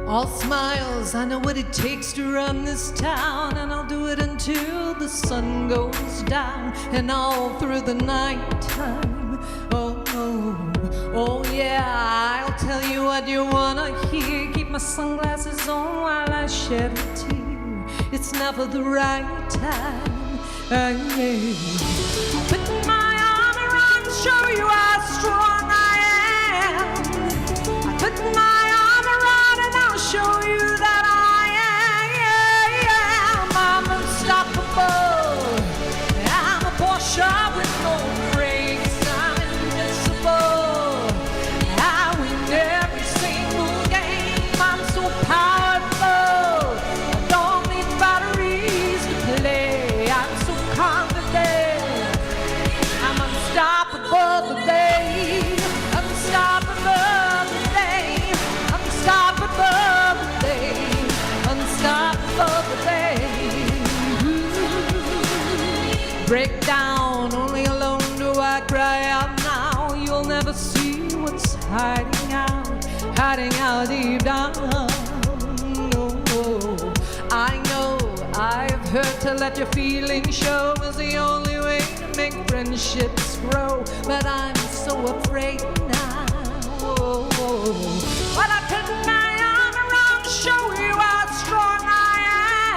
All smiles, I know what it takes to run this town, and I'll do it until the sun goes down and all through the night time. Oh, oh, oh yeah, I'll tell you what you wanna hear. Keep my sunglasses on while I shed a tear. It's never the right time. Yeah. Put my arm around to show you how strong I am. I put my arm around and I'll show you that I am. I'm unstoppable. I'm a Porsche with no brakes. I'm invincible. I win every single game. I'm so powerful. I don't need batteries to play. I'm so confident. I'm unstoppable today. Unstoppable today. Unstoppable today. Unstoppable today. Ooh. Break down, only alone do I cry out now. You'll never see what's hiding out deep down. Oh, I know I've heard to let your feelings show is the only way to make friendships grow, but I'm so afraid now. But I put my arm around to show you how strong I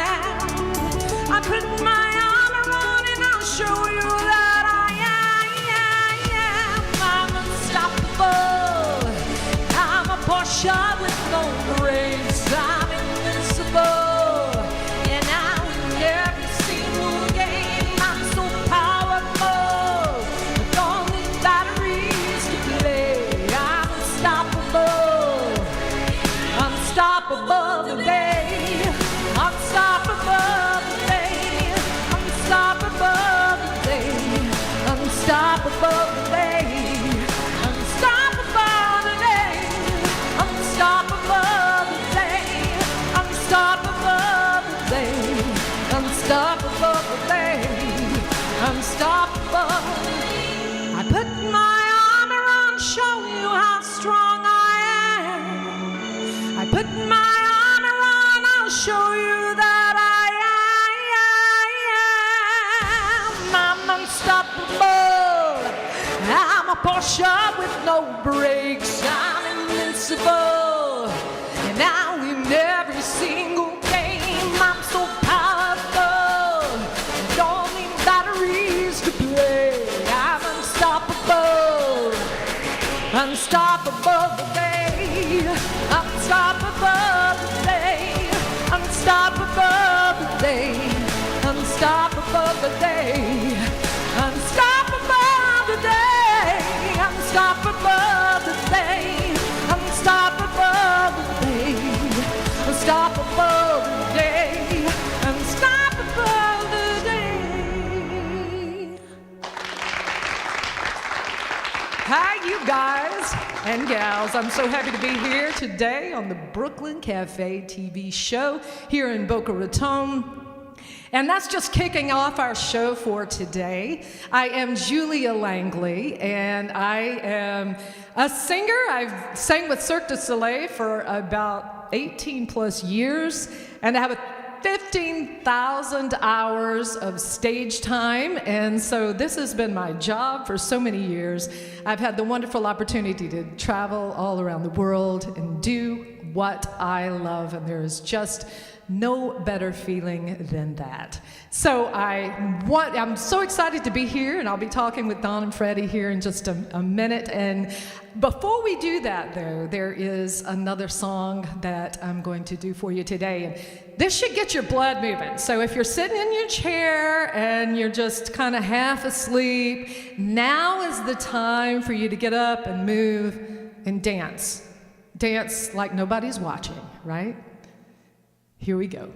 am. I put my arm around and I'll show you that I am. I'm unstoppable. I'm a Porsche with no brakes. I'm invincible. And I win every single game. I'm so powerful. I don't need batteries to play. I'm unstoppable. Unstoppable today. Unstoppable today. Unstoppable today. Unstoppable today. Unstoppable today. Unstoppable today. Unstoppable today. Unstoppable today. Unstoppable. I put my arm around, show you how strong I am. I put my arm around, I'll show you that I am. I'm unstoppable. I'm a Porsche with no brakes. I'm invincible. And I win every single game. I'm so powerful. Don't need batteries to play. I'm unstoppable. Unstoppable today. Unstoppable today. Unstoppable today. Unstoppable today. Unstoppable today. Unstoppable today. Unstoppable today. Unstoppable today. Unstoppable today. Hi, you guys and gals. I'm so happy to be here today on the Brooklyn Cafe TV show here in Boca Raton. And that's just kicking off our show for today. I am Julia Langley, and I am a singer. I've sang with Cirque du Soleil for about 18 plus years, and I have 15,000 hours of stage time, and so this has been my job for so many years. I've had the wonderful opportunity to travel all around the world and do what I love, and there is just no better feeling than that. So I'm so excited to be here, and I'll be talking with Don and Freddie here in just a minute. And before we do that, though, there is another song that I'm going to do for you today. And this should get your blood moving. So if you're sitting in your chair and you're just kind of half asleep, now is the time for you to get up and move and dance. Dance like nobody's watching, right? Here we go.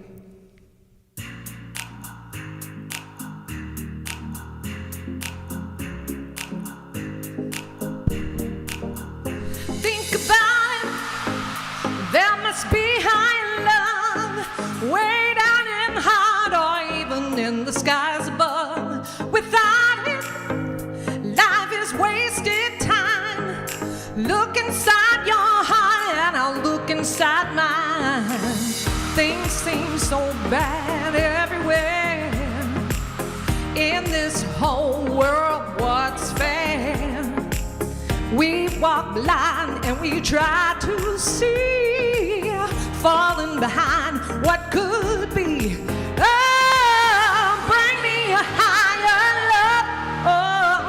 Think about it. There must be high love way down in heart or even in the skies above. Without it, life is wasted time. Look inside your heart and I'll look inside mine. seems so bad everywhere. In this whole world, what's fair? We walk blind and we try to see, falling behind what could be. Oh, bring me a higher love. Oh,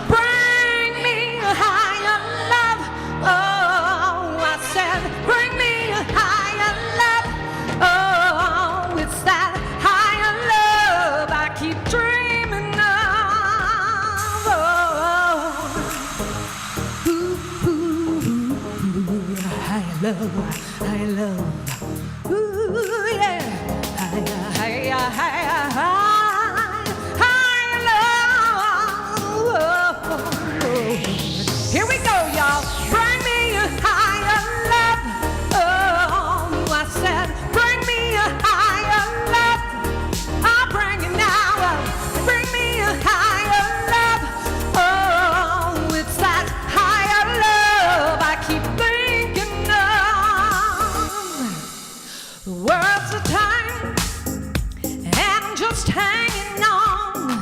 bring me a higher love. Oh, I said, bring me a higher love. Oh, it's that higher love I keep dreaming of. Oh, ooh, ooh, ooh, higher love, higher love. Ooh, yeah, higher, higher, higher, higher love. Oh, here we go, y'all. Bring me a higher love. Oh, I said, bring me a higher love. I'll bring it now. Bring me a higher love. Oh, it's that higher love I keep thinking of. The world's a time, and I'm just hanging on,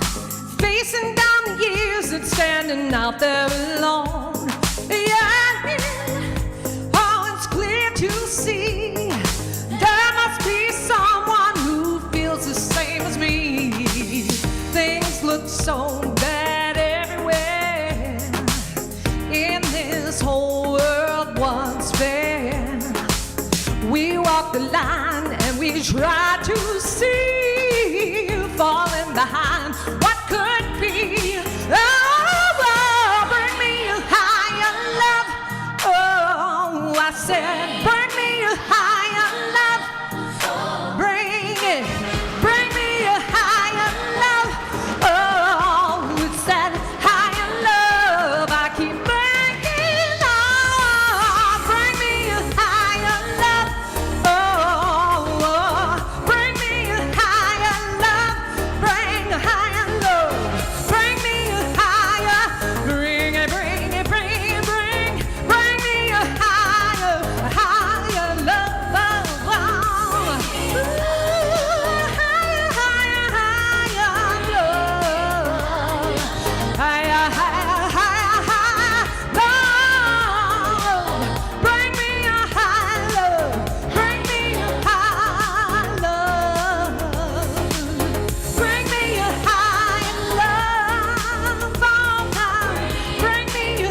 facing down the years and standing out there alone. Yeah, oh, it's clear to see there must be someone who feels the same as me. Things look so bad everywhere. In this whole world, what's fair? We walk the line and we try to see, falling behind what could be. Oh, bring me a higher love. Oh, I said, bring me a higher love. Bring me a higher love. Oh, it's that higher love I keep thinking of. Bring me a higher love. Oh, bring me a higher love. Bring a higher love. Bring me a higher. Bring me a higher love. Ooh, higher, higher, higher love. Higher, higher, higher, love. Bring me a higher love. Bring me a higher love. Bring me a higher love. Oh, now. Bring me a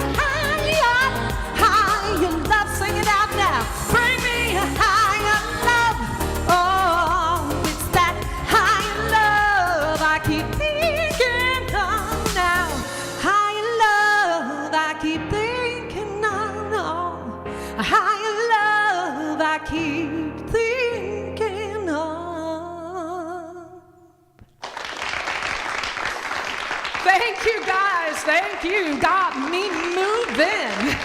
higher love. Sing it out now. Bring me a higher love. Oh, it's that higher love I keep thinking of now. Higher love I keep thinking of. A higher love I keep thinking of. Thank you, guys. Thank you. Got me moving.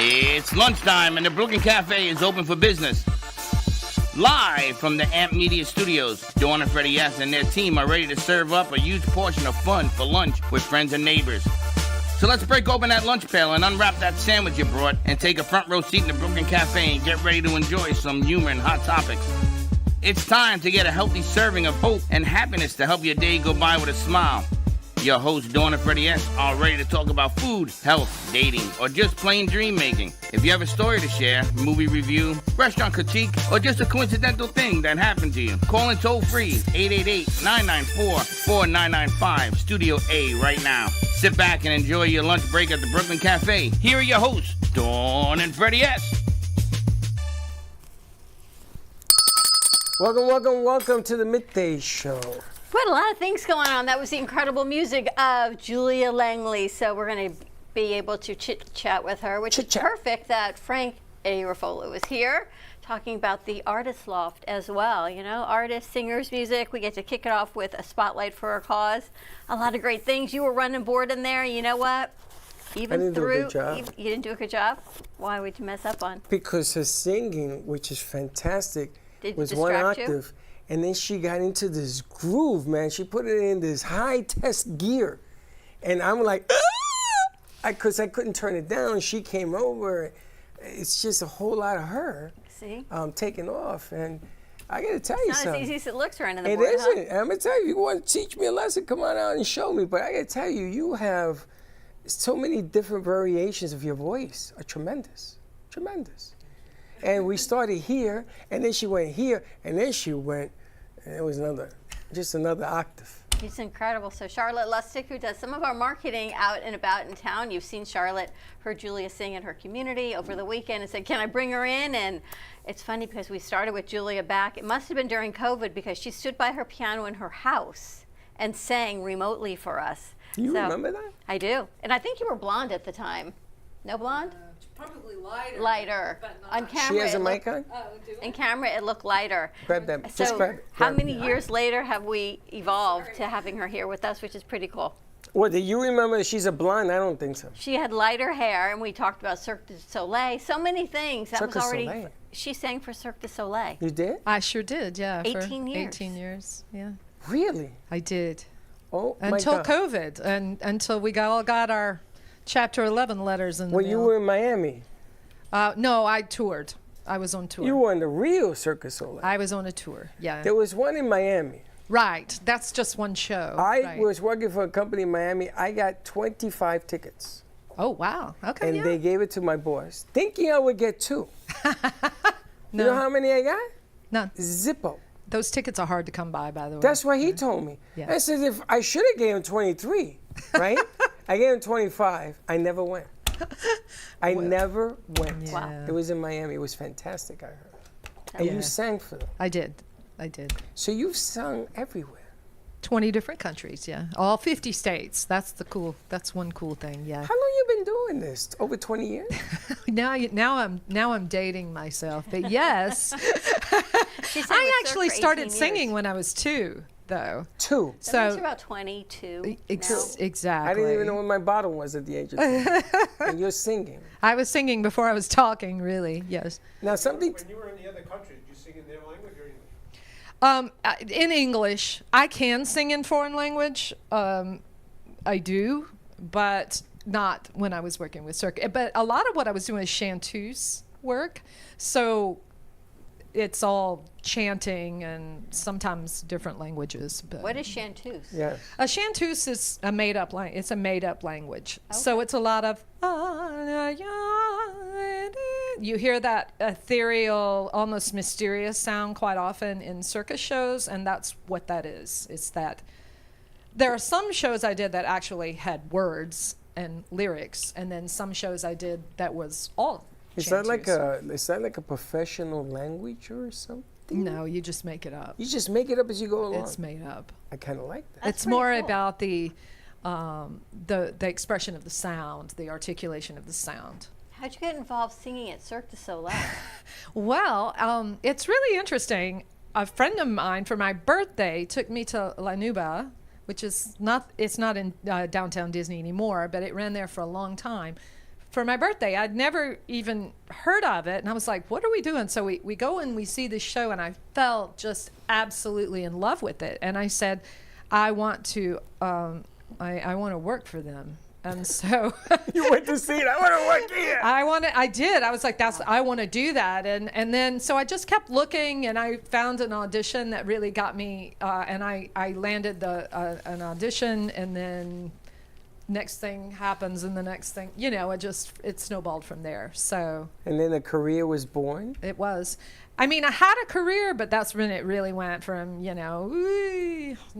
It's lunchtime and the Brooklyn Cafe is open for business. Live from the Amp Media Studios, Dawn and Freddie S. and their team are ready to serve up a huge portion of fun for lunch with friends and neighbors. So let's break open that lunch pail and unwrap that sandwich you brought and take a front row seat in the Brooklyn Cafe and get ready to enjoy some humor and hot topics. It's time to get a healthy serving of hope and happiness to help your day go by with a smile. Your hosts, Dawn and Freddie S., are ready to talk about food, health, dating, or just plain dream making. If you have a story to share, movie review, restaurant critique, or just a coincidental thing that happened to you, call in toll free 888-994-4995, Studio A right now. Sit back and enjoy your lunch break at the Brooklyn Cafe. Here are your hosts, Dawn and Freddie S. Welcome to the Midday Show. We had a lot of things going on. That was the incredible music of Julia Langley. So we're going to be able to chit-chat with her, which is perfect that Frank A. Ruffolo is here talking about the Artist Loft as well. You know, artists, singers, music. We get to kick it off with a spotlight for a cause. A lot of great things. You were running board in there. You know what? Even I didn't through, do a good job. You didn't do a good job? Why would you mess up on? Because her singing, which is fantastic, was one distract octave. you? And then she got into this groove, man. She put it in this high test gear. And I'm like, because I couldn't turn it down. She came over. It's just a whole lot of her. See? taking off. And I got to tell you Not something. as easy as it looks running the It board, huh? isn't. I'm going to tell you, if you want to teach me a lesson, come on out and show me. But I got to tell you, you have so many different variations of your voice are tremendous. Tremendous. And we started here, and then she went here, and then she went, and it was just another octave. She's incredible. So Charlotte Lustig, who does some of our marketing out and about in town. You've seen Charlotte, heard Julia sing in her community over the weekend and said, can I bring her in? And it's funny because we started with Julia back. It must have been during COVID because she stood by her piano in her house and sang remotely for us. You remember that? I do. And I think you were blonde at the time. No blonde? Probably lighter. Lighter. But not. On camera. She has a it mic looked- on? In camera, it looked lighter. Grab that. So Just grab it. how Grab many it. years later have we evolved to having her here with us, which is pretty cool. What, do you remember that she's a blonde? I don't think so. She had lighter hair, and we talked about Cirque du Soleil. So many things. That Cirque was du already. Soleil. She sang for Cirque du Soleil. You did? I sure did, yeah. 18 for years. 18 years, yeah. Really? I did. Oh, Until my God. COVID, and until we all got our Chapter 11 letters in the When mail. you were in Miami, No, I toured. I was on tour. you were on the real Cirque du Soleil. I was on a tour, yeah. There was one in Miami. Right, that's just one show. I right. was working for a company in Miami. I got 25 tickets. Oh, wow. Okay, And yeah. they gave it to my boss, thinking I would get 2. No. You know how many I got? None. Zippo. Those tickets are hard to come by, by the way. That's what he told me. Yeah. I said, if I should have gave him 23, right? I gave him 25. I never went. I never went. Yeah. Wow. It was in Miami. It was fantastic, I heard. And Yeah. you sang for them. I did. So you've sung everywhere. 20 different countries, yeah. All 50 states. That's one cool thing, yeah. How long you been doing this? Over 20 years? Now I'm dating myself. But yes, She sang I with Cirque actually for 18 started years. singing when I was 2, though. 2. That means So you're about 22 exactly. I didn't even know what my bottom was at the age of 2. And you're singing. I was singing before I was talking, really. Yes. Now something. When you were in the other countries, did you sing in their language or English? In English, I can sing in foreign language. I do, but not when I was working with Cirque. But a lot of what I was doing is chanteuse work, so it's all chanting and sometimes different languages. But What is chanteuse? Yes. a chanteuse is a made-up language. It's a made-up language. So it's a lot of. You hear that ethereal, almost mysterious sound quite often in circus shows, and that's what that is. It's that. There are some shows I did that actually had words and lyrics, and then some shows I did that was all. Is that chanteuse. like a professional language or something? No, you just make it up. You just make it up as you go along. It's made up. I kind of like that. That's It's pretty more cool. about the expression of the sound, the articulation of the sound. How'd you get involved singing at Cirque du Soleil? Well, it's really interesting. A friend of mine for my birthday took me to La Nuba, which is not in downtown Disney anymore, but it ran there for a long time. For my birthday, I'd never even heard of it, and I was like, what are we doing? So we go and we see this show, and I felt just absolutely in love with it. And I said, I want to work for them. And so You went to see it. I want to work here. I did. I was like, I want to do that. And then, so I just kept looking, and I found an audition that really got me, and I landed an audition, and then next thing happens, and the next thing, it snowballed from there. So And then a career was born. it was. I mean, I had a career, but that's when it really went from,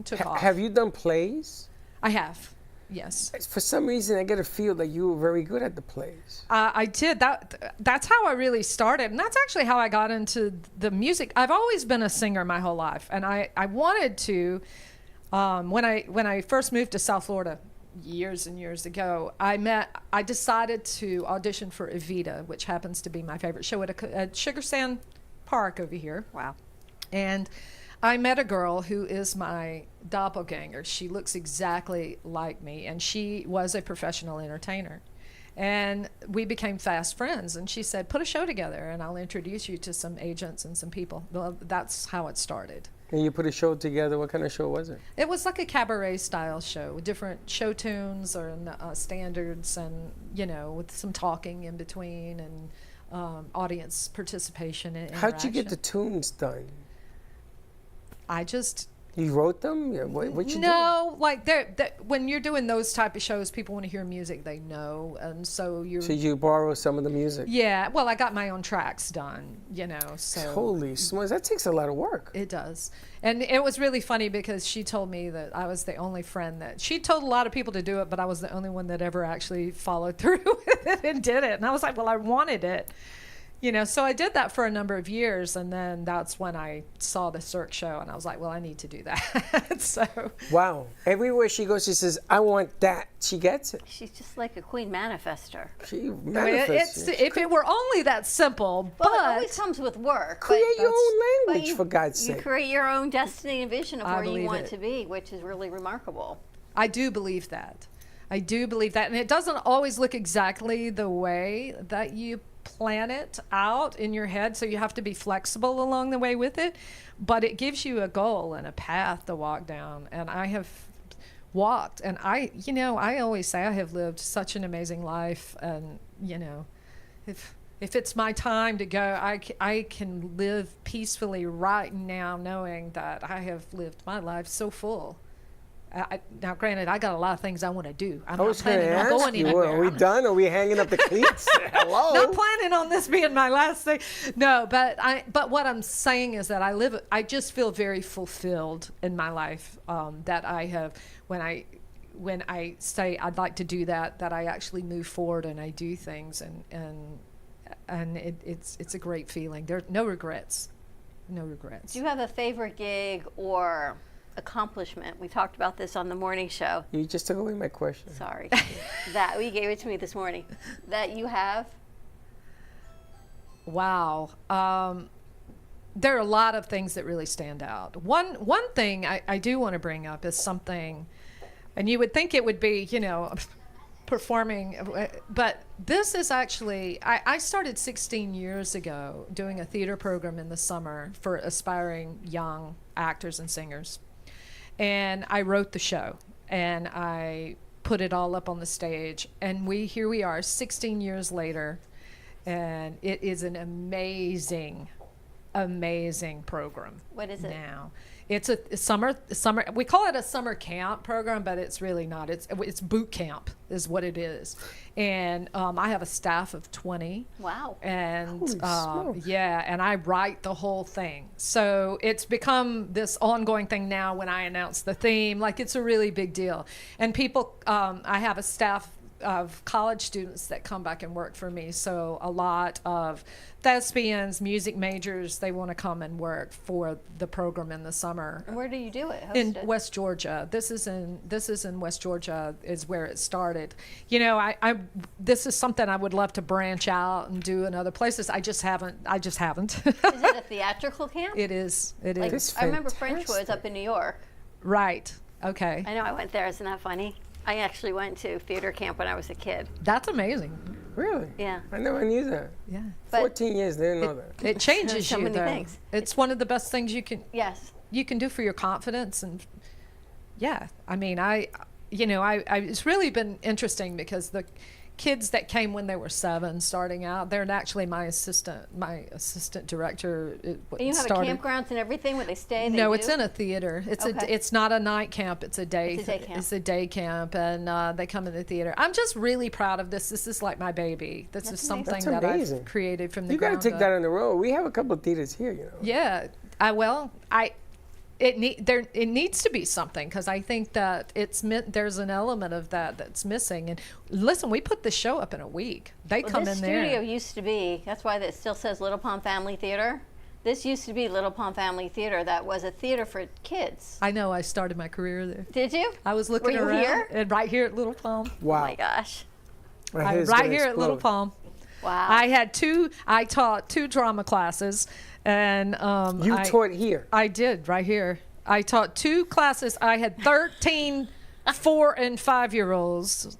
took off. Have you done plays? I have, yes. For some reason, I get a feel that you were very good at the plays. I did. That's how I really started. And that's actually how I got into the music. I've always been a singer my whole life. And I wanted to, when I first moved to South Florida years and years ago, I decided to audition for Evita, which happens to be my favorite show at Sugar Sand Park over here. Wow. And I met a girl who is my doppelganger. She looks exactly like me, and she was a professional entertainer. And we became fast friends, and she said, put a show together, and I'll introduce you to some agents and some people. Well, that's how it started. And you put a show together. What kind of show was it? It was like a cabaret-style show with different show tunes and standards and, with some talking in between and audience participation and How'd you get the interaction. tunes done? I just You wrote them? Yeah, what you no, like when you're doing those type of shows, people want to hear music they know, and so you're. do? So you borrow some of the music? Yeah, well, I got my own tracks done, so. Holy smokes, that takes a lot of work. It does. And it was really funny because she told me that I was the only friend that she told a lot of people to do it, but I was the only one that ever actually followed through with it and did it. And I was like, well, I wanted it. So I did that for a number of years, and then that's when I saw the Cirque show, and I was like, well, I need to do that. So. Wow. Everywhere she goes, she says, I want that. She gets it. She's just like a queen manifester. She manifests it. If it were only that simple, Well, it but always comes with work. Create but- your own but language, for God's You sake. create your own destiny and vision of I where you believe want it. to be, which is really remarkable. I do believe that. I do believe that. And it doesn't always look exactly the way that you plan it out in your head, so you have to be flexible along the way with it, but it gives you a goal and a path to walk down. And I have walked, and I always say I have lived such an amazing life, and if it's my time to go, I can live peacefully right now knowing that I have lived my life so full. Now, granted, I got a lot of things I want to do. I'm I not was going planning to on ask going you, anywhere. are we done? Are we hanging up the cleats? Hello? Not planning on this being my last thing. No, but what I'm saying is that I just feel very fulfilled in my life, that I have, when I say I'd like to do that I actually move forward and I do things, and it's a great feeling. There are no regrets. No regrets. Do you have a favorite gig or accomplishment? We talked about this on the morning show. You just took away my question. Sorry. That you gave it to me this morning. That you have? Wow. There are a lot of things that really stand out. One thing I do want to bring up is something, and you would think it would be, performing, but this is actually, I started 16 years ago doing a theater program in the summer for aspiring young actors and singers. And I wrote the show, and I put it all up on the stage, and here we are 16 years later, and it is an amazing program. What is it? Now it's a summer, we call it a summer camp program, but it's really not. It's boot camp is what it is. And I have a staff of 20. Wow. And Holy smokes. yeah, and I write the whole thing. So it's become this ongoing thing now. When I announce the theme, like, it's a really big deal. And people, I have a staff of college students that come back and work for me. So a lot of thespians, music majors, they want to come and work for the program in the summer. And where do you do it? In Hosted? West Georgia. This is in West Georgia is where it started. This is something I would love to branch out and do in other places. I just haven't. Is it a theatrical camp? It is. It Like, is. That's I remember fantastic. Frenchwoods up in New York. Right. Okay. I know I went there. Isn't that funny? I actually went to theater camp when I was a kid. That's amazing. Really? Yeah. I never knew that. Yeah. But 14 years, didn't know that. It changes So you many though. things. It's one of the best things you can Yes. do for your confidence. And yeah, I mean, it's really been interesting because the kids that came when they were 7 starting out, they're actually my assistant director. And you have a campgrounds and everything where they stay? No, do? it's in a theater. Okay. It's not a night camp. It's a day. It's a day camp. It's a day camp, and they come in the theater. I'm just really proud of this. This is like my baby. This is That's something That's that amazing. I've created from the You got to ground take up. that on the road. We have a couple of theaters here, Yeah, it needs to be something, because I think that there's an element of that's missing. And listen, we put the show up in a week. They Well, come this in there. studio used to be, that's why it still says Little Pond Family Theater. This used to be Little Pond Family Theater. That was a theater for kids. I know. I started my career there. Did you? I was looking Were you around, here? and right here at Little Palm. Wow. Oh my gosh. My head's gonna Right here at Little explode. Palm. Wow. I taught 2 drama classes, and You taught here. I did right here. I taught 2 classes. I had 13 4 and 5-year-olds.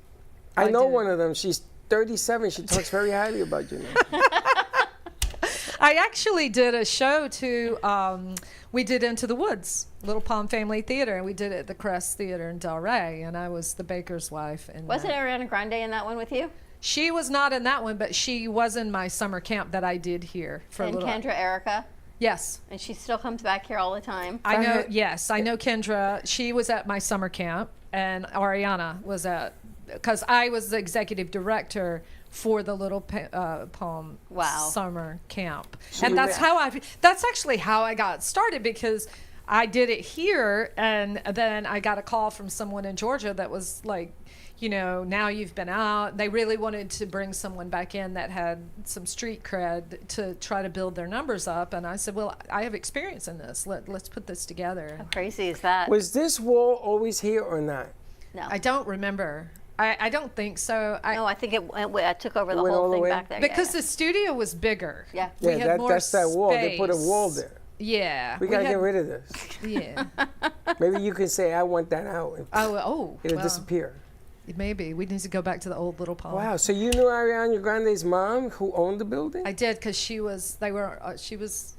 I know did. one of them. She's 37. She talks very highly about you now. I actually did a show too. We did Into the Woods, Little Palm Family Theater, and we did it at the Crest Theater in Delray, and I was the baker's wife. And Wasn't Ariana Grande in that one with you? She was not in that one, but she was in my summer camp that I did here for a And little. Kendra Erica. Yes. And she still comes back here all the time. I know, yes, I know Kendra. She was at my summer camp, and Ariana was at, because I was the executive director for the Little Palm summer camp. So and that's actually how I got started, because I did it here, and then I got a call from someone in Georgia that was like, now you've been out. They really wanted to bring someone back in that had some street cred to try to build their numbers up. And I said, well, I have experience in this. Let's put this together. How crazy is that? Was this wall always here or not? No. I don't remember. I don't think so. No, I think it took over the went whole all the thing way? back there. Because the studio was bigger. Yeah. We had more That's that wall. They put a space. wall there. Yeah. We gotta get rid of this. Yeah. Maybe you can say, I want that out. Oh. It'll well, disappear. Maybe. We need to go back to the old Little Palm. Wow, so you knew Ariana Grande's mom who owned the building? I did, because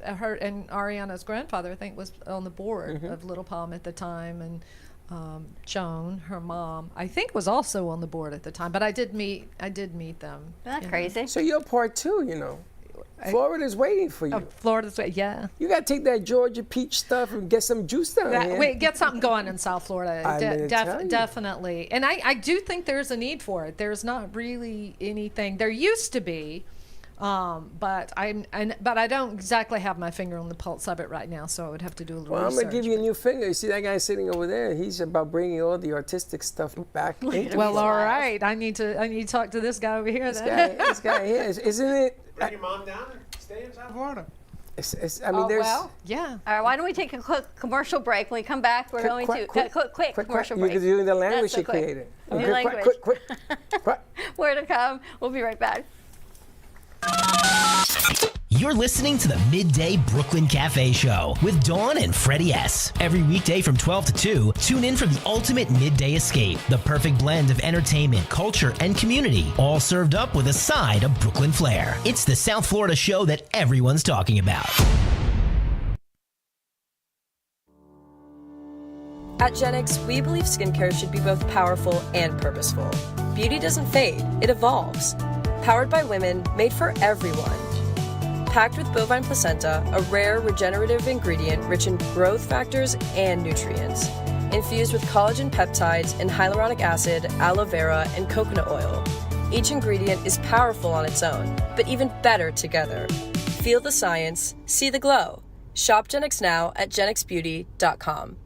her and Ariana's grandfather, I think, was on the board of Little Palm at the time, and Joan, her mom, I think, was also on the board at the time. But I did meet them. Isn't that crazy? So you're part two, Florida's waiting for you. Florida's, yeah. You gotta take that Georgia peach stuff and get some juice down here. Wait, get something going in South Florida. tell you. Definitely. And I do think there's a need for it. There's not really anything. There used to be, but I don't exactly have my finger on the pulse of it right now, so I would have to do a little Well, I'm research. gonna give you a new finger. You see that guy sitting over there? He's about bringing all the artistic stuff back into Well, it. all right. I need to talk to this guy over here. This guy here, isn't it? Bring your mom down and stay in South Florida. Yeah. All right, why don't we take a quick commercial break? When we come back, we're going to quick commercial break. You're doing the language That's you so quick. created. New language. Quick. Where to come? We'll be right back. You're listening to the Midday Brooklyn Cafe Show with Dawn and Freddie S. Every weekday from 12 to 2, tune in for the ultimate midday escape. The perfect blend of entertainment, culture, and community, all served up with a side of Brooklyn flair. It's the South Florida show that everyone's talking about. At Gen X, we believe skincare should be both powerful and purposeful. Beauty doesn't fade, it evolves. Powered by women, made for everyone. Packed with bovine placenta, a rare regenerative ingredient rich in growth factors and nutrients. Infused with collagen peptides and hyaluronic acid, aloe vera, and coconut oil. Each ingredient is powerful on its own, but even better together. Feel the science, see the glow. Shop Gen X now at genxbeauty.com.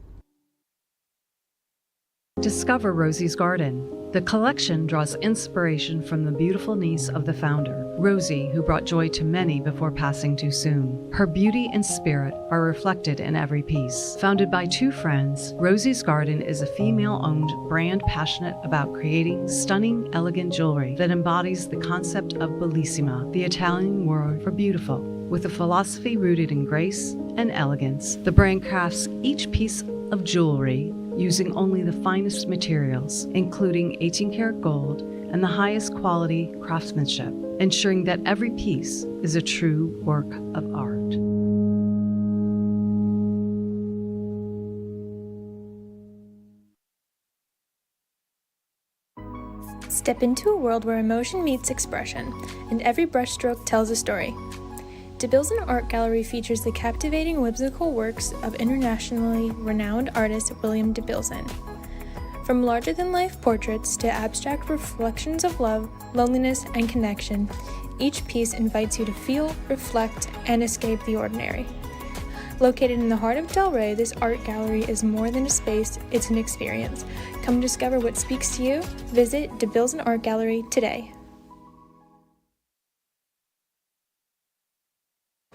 Discover Rosie's Garden. The collection draws inspiration from the beautiful niece of the founder, Rosie, who brought joy to many before passing too soon. Her beauty and spirit are reflected in every piece. Founded by two friends, Rosie's Garden is a female-owned brand passionate about creating stunning, elegant jewelry that embodies the concept of bellissima, the Italian word for beautiful. With a philosophy rooted in grace and elegance, the brand crafts each piece of jewelry using only the finest materials, including 18-karat gold and the highest quality craftsmanship, ensuring that every piece is a true work of art. Step into a world where emotion meets expression, and every brushstroke tells a story. DeBilson Art Gallery features the captivating whimsical works of internationally renowned artist William DeBilson. From larger-than-life portraits to abstract reflections of love, loneliness, and connection, each piece invites you to feel, reflect, and escape the ordinary. Located in the heart of Delray, this art gallery is more than a space, it's an experience. Come discover what speaks to you. Visit DeBilson Art Gallery today.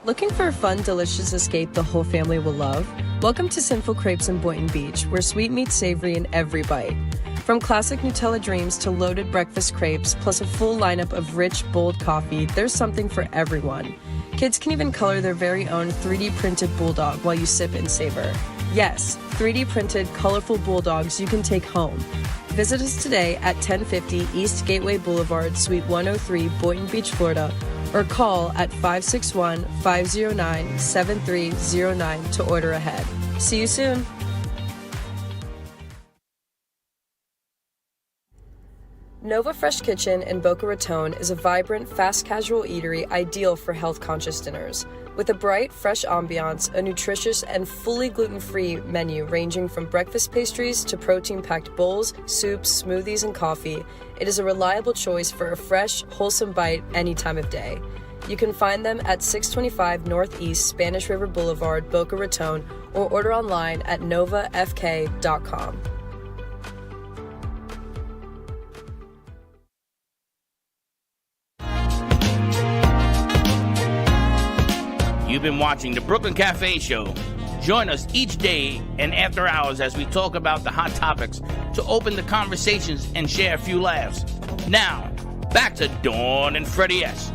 Looking for a fun, delicious escape the whole family will love? Welcome to Sinful Crepes in Boynton Beach, where sweet meets savory in every bite. From classic Nutella dreams to loaded breakfast crepes, plus a full lineup of rich, bold coffee, there's something for everyone. Kids can even color their very own 3D printed bulldog while you sip and savor. Yes, 3D printed, colorful bulldogs you can take home. Visit us today at 1050 East Gateway Boulevard, Suite 103, Boynton Beach, Florida, or call at 561-509-7309 to order ahead. See you soon. Nova Fresh Kitchen in Boca Raton is a vibrant, fast casual eatery ideal for health-conscious dinners. With a bright, fresh ambiance, a nutritious and fully gluten-free menu ranging from breakfast pastries to protein-packed bowls, soups, smoothies, and coffee, it is a reliable choice for a fresh, wholesome bite any time of day. You can find them at 625 Northeast Spanish River Boulevard, Boca Raton, or order online at novafk.com. You've been watching the Brooklyn Cafe Show. Join us each day and after hours as we talk about the hot topics to open the conversations and share a few laughs. Now, back to Dawn and Freddie S.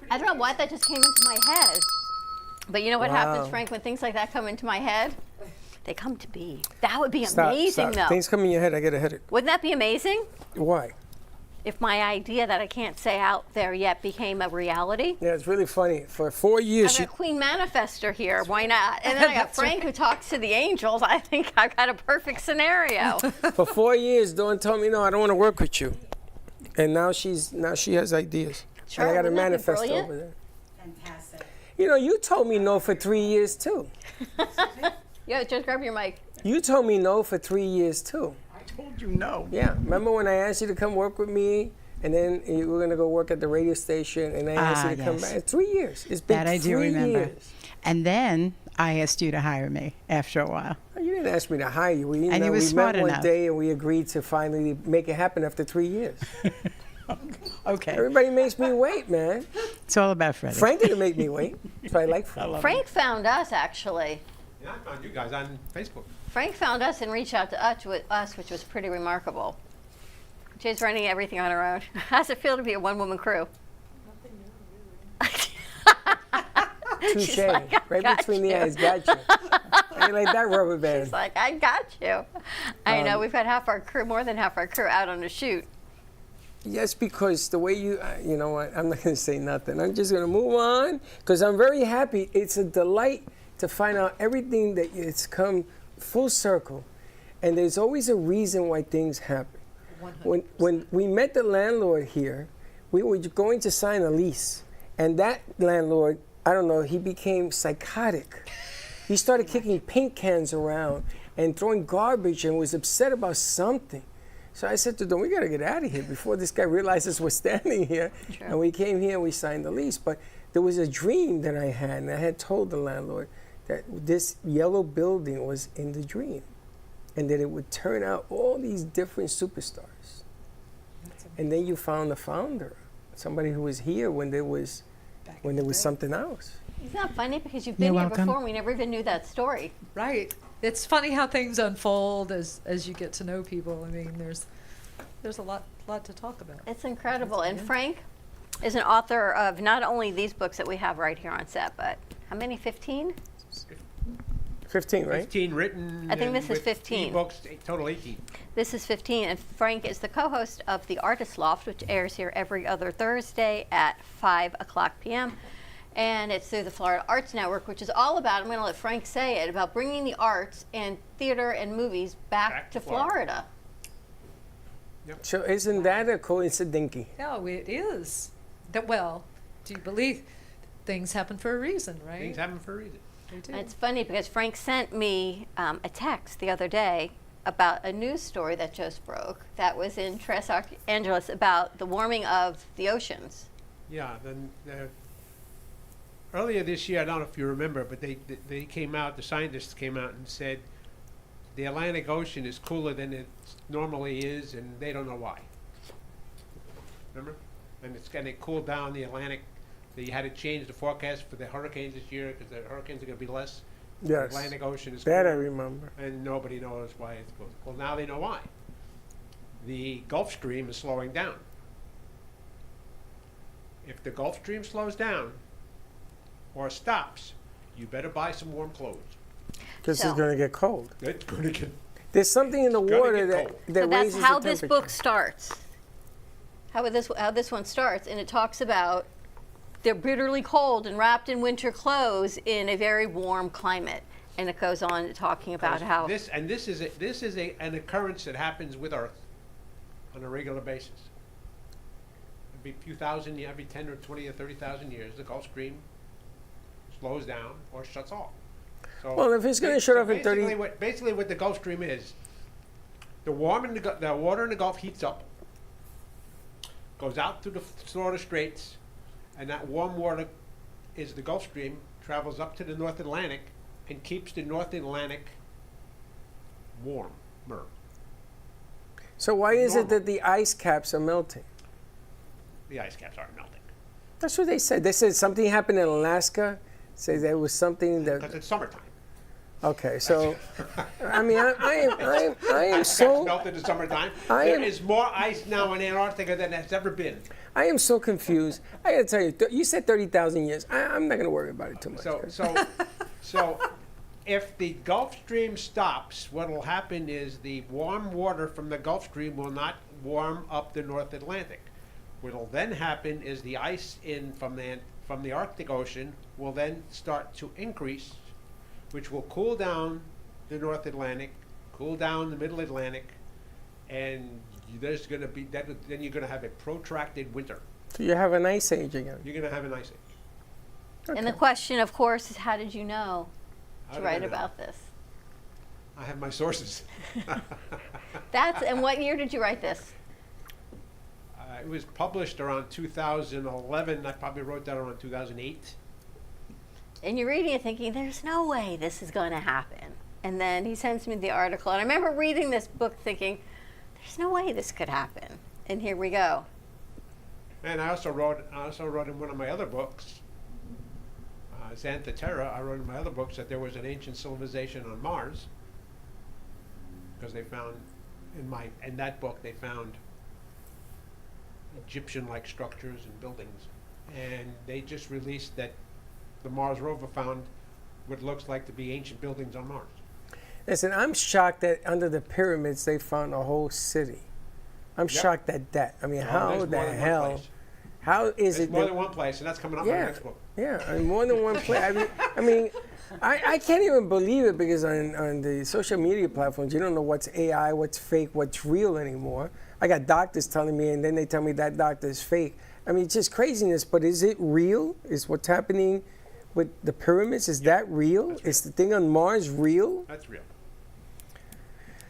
I don't know why that just came into my head. But you know what happens, Frank, when things like that come into my head? They come to be. That would be amazing, though. Things come in your head, I get a headache. Wouldn't that be amazing? Why? If my idea that I can't say out there yet became a reality. Yeah, it's really funny. For 4 years, I've got Queen Manifester here. Why not? And then I got Frank who talks to the angels. I think I've got a perfect scenario. For 4 years, Dawn told me, no, I don't want to work with you. And now she has ideas. Sure, and I got a wouldn't that be manifesto brilliant? over there. You know, you told me no for 3 years too. Yeah, just grab your mic. You told me no for 3 years too. I told you no. Yeah, remember when I asked you to come work with me, and then you were gonna go work at the radio station, and I asked you to come back? 3 years. It's been That I do 3 remember. years. And then I asked you to hire me after a while. You didn't ask me to hire you. We, And you were we smart met one enough. day, and we agreed to finally make it happen after 3 years. Okay. Everybody makes me wait, man. It's all about Freddie. Frank didn't make me wait. So I like Frank. Frank found us, actually. Yeah, I found you guys on Facebook. Frank found us and reached out to us, which was pretty remarkable. Jay's running everything on her own. How's it feel to be a one-woman crew? Touche. She's like, "I Right got between the you." eyes. Got you. I like that rubber band. It's like, I got you. I know, we've had half our crew, more than half our crew out on a shoot. Yes, because the way you know what, I'm not going to say nothing. I'm just going to move on because I'm very happy. It's a delight to find out everything that it's come full circle. And there's always a reason why things happen. 100%. When we met the landlord here, we were going to sign a lease. And that landlord, I don't know, he became psychotic. He started kicking paint cans around and throwing garbage and was upset about something. So I said to them, we got to get out of here before this guy realizes we're standing here. True. And we came here and we signed the lease. But there was a dream that I had, and I had told the landlord that this yellow building was in the dream and that it would turn out all these different superstars. And then you found the founder, somebody who was here when there was something else. Isn't that funny? Because you've been You're here welcome. before and we never even knew that story. Right. It's funny how things unfold as you get to know people. I mean, there's a lot to talk about. It's incredible. And Frank is an author of not only these books that we have right here on set, but how many? 15? 15, right? 15 written. I think and this is with 15. Books, total 18. This is 15, and Frank is the co-host of The Artist Loft, which airs here every other Thursday at 5 o'clock p.m. And it's through the Florida Arts Network, which is all about, I'm going to let Frank say it, about bringing the arts and theater and movies back to Florida. So isn't that a coincidence? No, it is. Well, do you believe things happen for a reason, right? Things happen for a reason. They do. And it's funny because Frank sent me a text the other day about a news story that just broke that was in Los Angeles about the warming of the oceans. Yeah, then earlier this year, I don't know if you remember, but they came out, the scientists came out and said the Atlantic Ocean is cooler than it normally is, and they don't know why. Remember? And it's going to cool down the Atlantic. They had to change the forecast for the hurricanes this year because the hurricanes are going to be less. Yes. The Atlantic Ocean is That I cooler, remember. and nobody knows why it's cooler. Well, now they know why. The Gulf Stream is slowing down. If the Gulf Stream slows down or stops, you better buy some warm clothes. Because So- it's going to get cold. It's going to get There's something in the gonna water get that, cold. that So that's raises how the this temperature. book starts. How this one starts, and it talks about they're bitterly cold and wrapped in winter clothes in a very warm climate, and it goes on talking about how this is an occurrence that happens with Earth on a regular basis. Every few thousand, every 10 or 20 or 30,000 years, the Gulf Stream slows down or shuts off. So Well, if it's gonna shut off in 30 basically what the Gulf Stream is, the water in the Gulf heats up, goes out through the Florida Straits, and that warm water is the Gulf Stream, travels up to the North Atlantic, and keeps the North Atlantic warmer. So why is it normal. that the ice caps are melting? The ice caps aren't melting That's what they said. They said something happened in Alaska. Say there was something because that. it's summertime. Okay, so I mean, I am so Melted in summertime. I There am- is more ice now in Antarctica than has ever been. I am so confused. I got to tell you, you said 30,000 years. I'm not going to worry about it too much. So if the Gulf Stream stops, what will happen is the warm water from the Gulf Stream will not warm up the North Atlantic. What will then happen is the ice from the Arctic Ocean will then start to increase, which will cool down the North Atlantic, cool down the Middle Atlantic, and there's going to be then you're going to have a protracted winter. So you have an ice age again. You're going to have an ice age. And the question, of course, is how did you know How to did I write know? about this? I have my sources. And what year did you write this? It was published around 2011. I probably wrote that around 2008. And you're reading it thinking, there's no way this is going to happen. And then he sends me the article. And I remember reading this book thinking, there's no way this could happen. And here we go. And I also wrote in one of my other books, Xantha Terra, I wrote in my other books that there was an ancient civilization on Mars. Because they found, in that book, they found Egyptian-like structures and buildings. And they just released that the Mars rover found what looks like to be ancient buildings on Mars. Listen, I'm shocked that under the pyramids they found a whole city. I'm shocked at that. I mean, how there's the more than one hell? place. How is There's it? more that- than one place, and that's coming up in the next book. Yeah, and more than one place. I can't even believe it because on the social media platforms, you don't know what's AI, what's fake, what's real anymore. I got doctors telling me, and then they tell me that doctor is fake. I mean, it's just craziness, but is it real? Is what's happening with the pyramids, is that real? Is the thing on Mars real? That's real.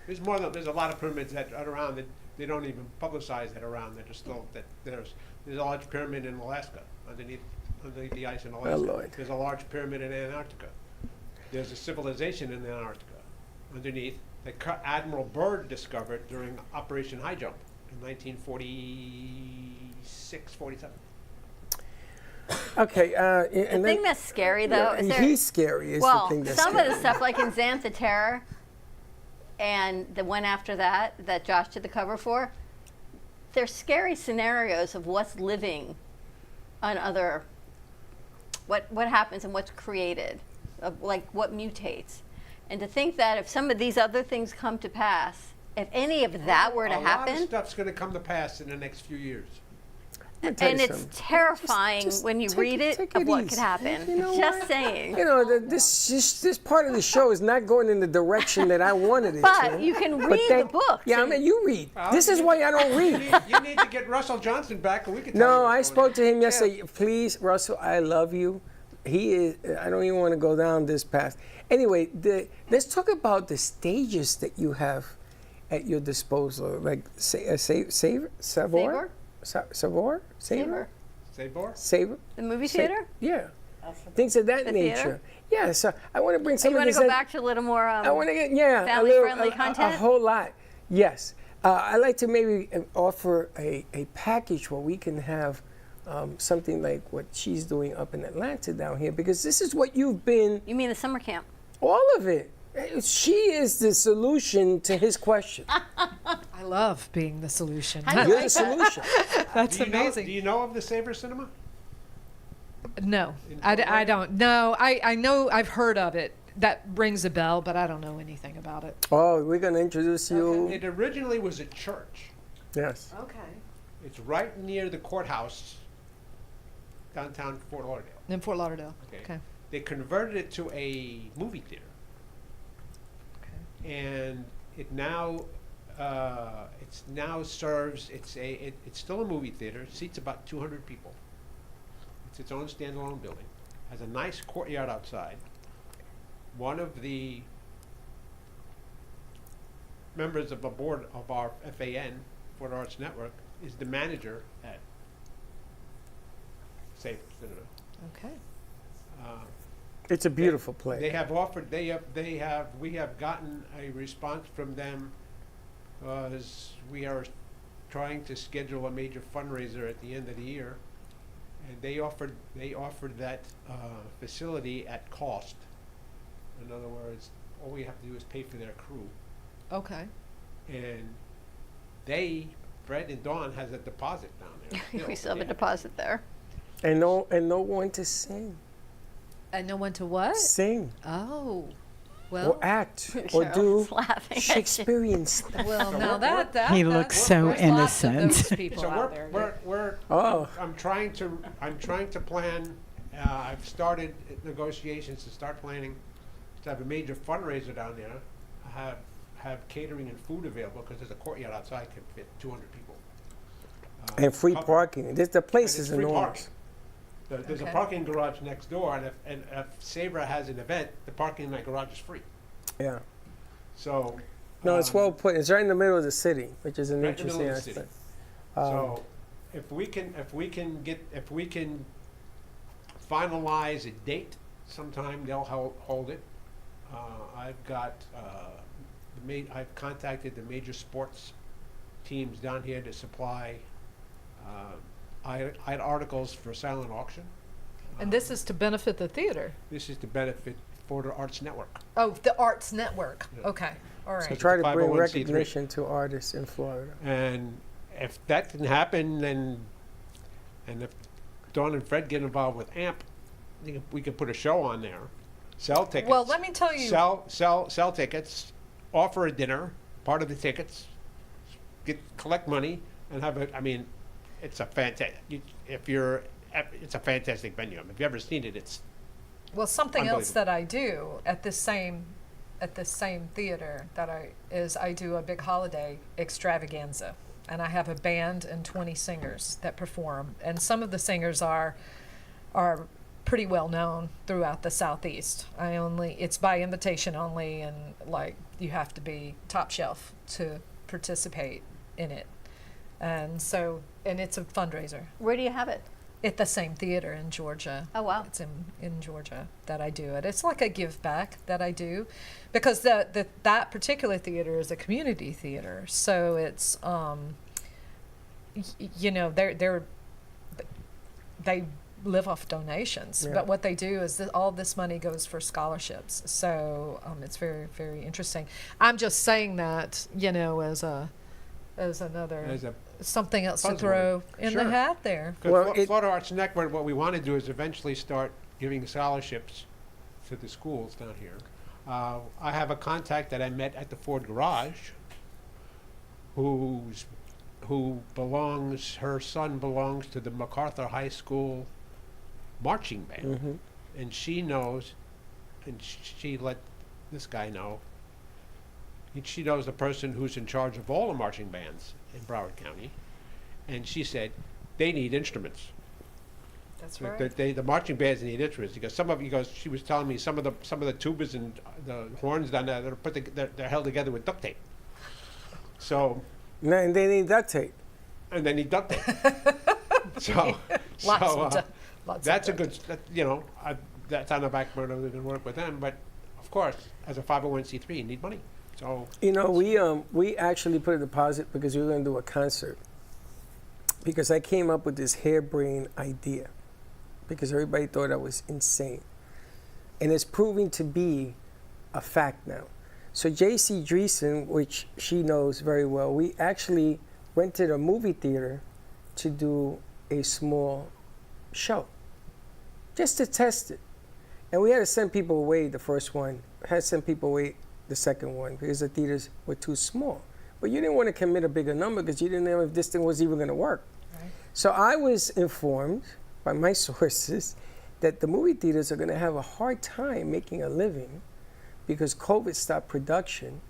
There's a lot of pyramids that are around that they don't even publicize that around. That are still that there's a large pyramid in Alaska underneath the ice in Alaska. Oh, Lord. There's a large pyramid in Antarctica. There's a civilization in Antarctica underneath that Admiral Byrd discovered during Operation High Jump in 1946, 47. Okay. The thing that's scary, though, is there... He's scary is well, the thing that's some scary. of the stuff, like in Xantha Terra, and the one after that Josh did the cover for, there's scary scenarios of what's living on other, what happens and what's created, of like what mutates. And to think that if some of these other things come to pass, if any of that were to A lot happen, of stuff's going to come to pass in the next few years. and it's terrifying when you read it take of what easy. could happen. You know Just what? saying. You know, this part of the show is not going in the direction that I wanted it to. But you can read the books. Yeah, I mean, you read. This is why I don't read. You need to get Russell Johnson back, and we can. Tell No, you I what's spoke to going him yesterday. Please, Russell, I love you. He is. I don't even want to go down this path. Anyway, let's talk about the stages that you have at your disposal, like Savor. Savor? Savor. The movie theater? Yeah. Things of that The nature. theater? Yeah, so I want to bring some You of want to this. go back to a little more I want to get a family-friendly little, content? a whole lot. Yes, I'd like to maybe offer a package where we can have something like what she's doing up in Atlanta down here, because this is what you've been. You mean the summer camp? All of it. She is the solution to his question. I love being the solution. You're the solution. That's Do you know- amazing. do you know of the Savor Cinema? No, In I Florida? don't. No, I know I've heard of it. That rings a bell, but I don't know anything about it. Oh, we're going to introduce you. It originally was a church. Yes. Okay. It's right near the courthouse, downtown Fort Lauderdale. In Fort Lauderdale. Okay. They converted it to a movie theater, Okay. and it now serves. It's still a movie theater. It seats about 200 people. It's its own standalone building. Has a nice courtyard outside. One of the members of the board of our FAN, Fort Arts Network, is the manager at Savor Cinema. Okay. It's a beautiful place. They have offered. We have gotten a response from them, as we are trying to schedule a major fundraiser at the end of the year, and they offered that facility at cost. In other words, all we have to do is pay for their crew, Okay. and Fred and Dawn has a deposit down there. We still have a Yeah. deposit there. And no one to sing. And no one to what? Sing. Oh. Or Well, act. Or Cheryl's do laughing at you. Shakespearean stuff. well, now that He looks so there's lots of innocent. those people So out there. we're Oh. I'm trying to plan. I've started negotiations to start planning to have a major fundraiser down there. Have catering and food available because there's a courtyard outside can fit 200 people. And free Cover- parking. The place and is it's free enormous. parking. There's Okay. a parking garage next door, and if Sabra has an event, the parking in my garage is free. Yeah. So. No, it's well put. It's right in the middle of the city, which is an Right in the middle interesting of the city. aspect. So, if we can finalize a date, sometime they'll hold it. I've contacted the major sports teams down here to supply I had articles for silent auction. And this is to benefit the theater. This is to benefit for the Arts Network. Oh, the Arts Network. Yeah. Okay. All right. So try to bring 501c3. recognition to artists in Florida. And if that can happen, then, and if Dawn and Fred get involved with AMP, we can put a show on there, sell tickets. Well, let me tell you. Sell tickets, offer a dinner, part of the tickets, collect money, and have a. I mean, it's a fantastic. It's a fantastic venue. I mean, if you've ever seen it, it's. Well, something else Unbelievable. that I do at this same theater that I do a big holiday extravaganza, and I have a band and 20 singers that perform, and some of the singers are pretty well known throughout the Southeast. It's by invitation only, and like you have to be top shelf to participate in it, and it's a fundraiser. Where do you have it? At the same theater in Georgia. Oh, wow. It's in Georgia that I do it. It's like a give back that I do, because that particular theater is a community theater. So it's they live off donations, Yeah. but what they do is that all this money goes for scholarships. So it's very, very interesting. I'm just saying that as something else to puzzle. I in the Sure. hat there. Because Florida Arts Network, what we want to do is eventually start giving scholarships to the schools down here. I have a contact that I met at the Ford Garage, her son belongs to the MacArthur High School marching band, and she knows, and she let this guy know. She knows the person who's in charge of all the marching bands in Broward County, and she said they need instruments. That's right. The marching bands need instruments because she was telling me some of the tubas and the horns down there they're held together with duct tape. So. And they need duct tape. And they need duct tape. That's a good. That's on the back burner. We can work with them, but of course, as a 501c3, you need money. So we actually put a deposit because we were going to do a concert. Because I came up with this harebrained idea, because everybody thought I was insane, and it's proving to be a fact now. So J.C. Dreesen, which she knows very well, we actually rented a movie theater to do a small show, just to test it, and we had to send people away. The first one had to send people away. The second one, because the theaters were too small. But you didn't want to commit a bigger number because you didn't know if this thing was even going to work. Right. So I was informed by my sources that the movie theaters are going to have a hard time making a living because COVID stopped production.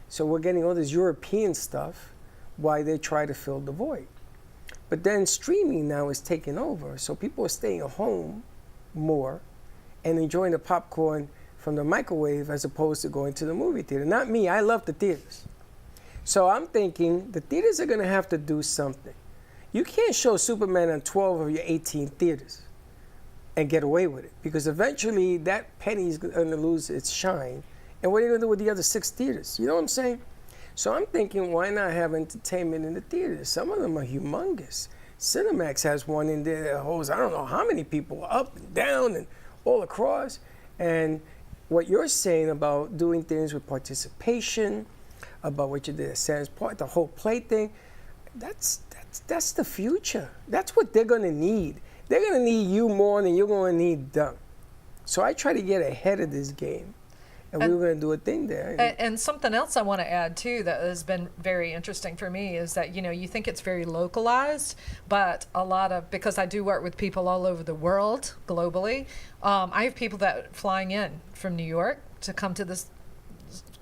So we're getting all this European stuff while they try to fill the void. But then streaming now is taking over. So people are staying at home more and enjoying the popcorn from the microwave as opposed to going to the movie theater. Not me, I love the theaters. So I'm thinking the theaters are gonna have to do something. You can't show Superman on 12 of your 18 theaters and get away with it, because eventually that penny is gonna lose its shine. And what are you gonna do with the other 6 theaters? You know what I'm saying? So I'm thinking, why not have entertainment in the theaters? Some of them are humongous. Cinemax has one in there that holds, I don't know how many people, up and down and all across. And what you're saying about doing things with participation, about what you did at Sam's Park, the whole play thing, that's the future. That's what they're gonna need. They're gonna need you more than you're gonna need them. So I try to get ahead of this game, and we were gonna do a thing there. And something else I want to add too that has been very interesting for me is that you think it's very localized, but because I do work with people all over the world globally. I have people that are flying in from New York to come to this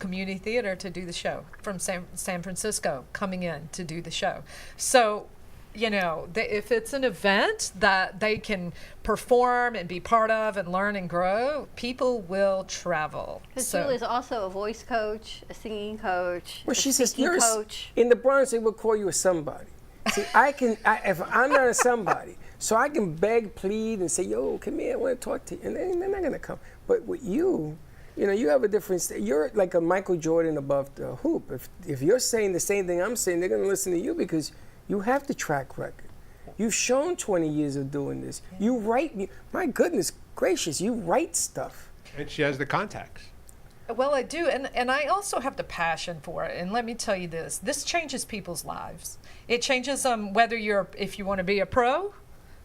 community theater to do the show, from San Francisco coming in to do the show. So if it's an event that they can perform and be part of and learn and grow, people will travel. Because Julie's also a voice coach, a singing coach, Well, a she says, speaking coach. in the Bronx, they would call you a somebody. See, if I'm not a somebody, so I can beg, plead, and say, yo, come here, I want to talk to you. And they're not going to come. But with you, you have a different, you're like a Michael Jordan above the hoop. If you're saying the same thing I'm saying, they're going to listen to you because you have the track record. You've shown 20 years of doing this. You write, my goodness gracious, you write stuff. And she has the contacts. Well, I do, and I also have the passion for it. And let me tell you this changes people's lives. It changes whether if you want to be a pro,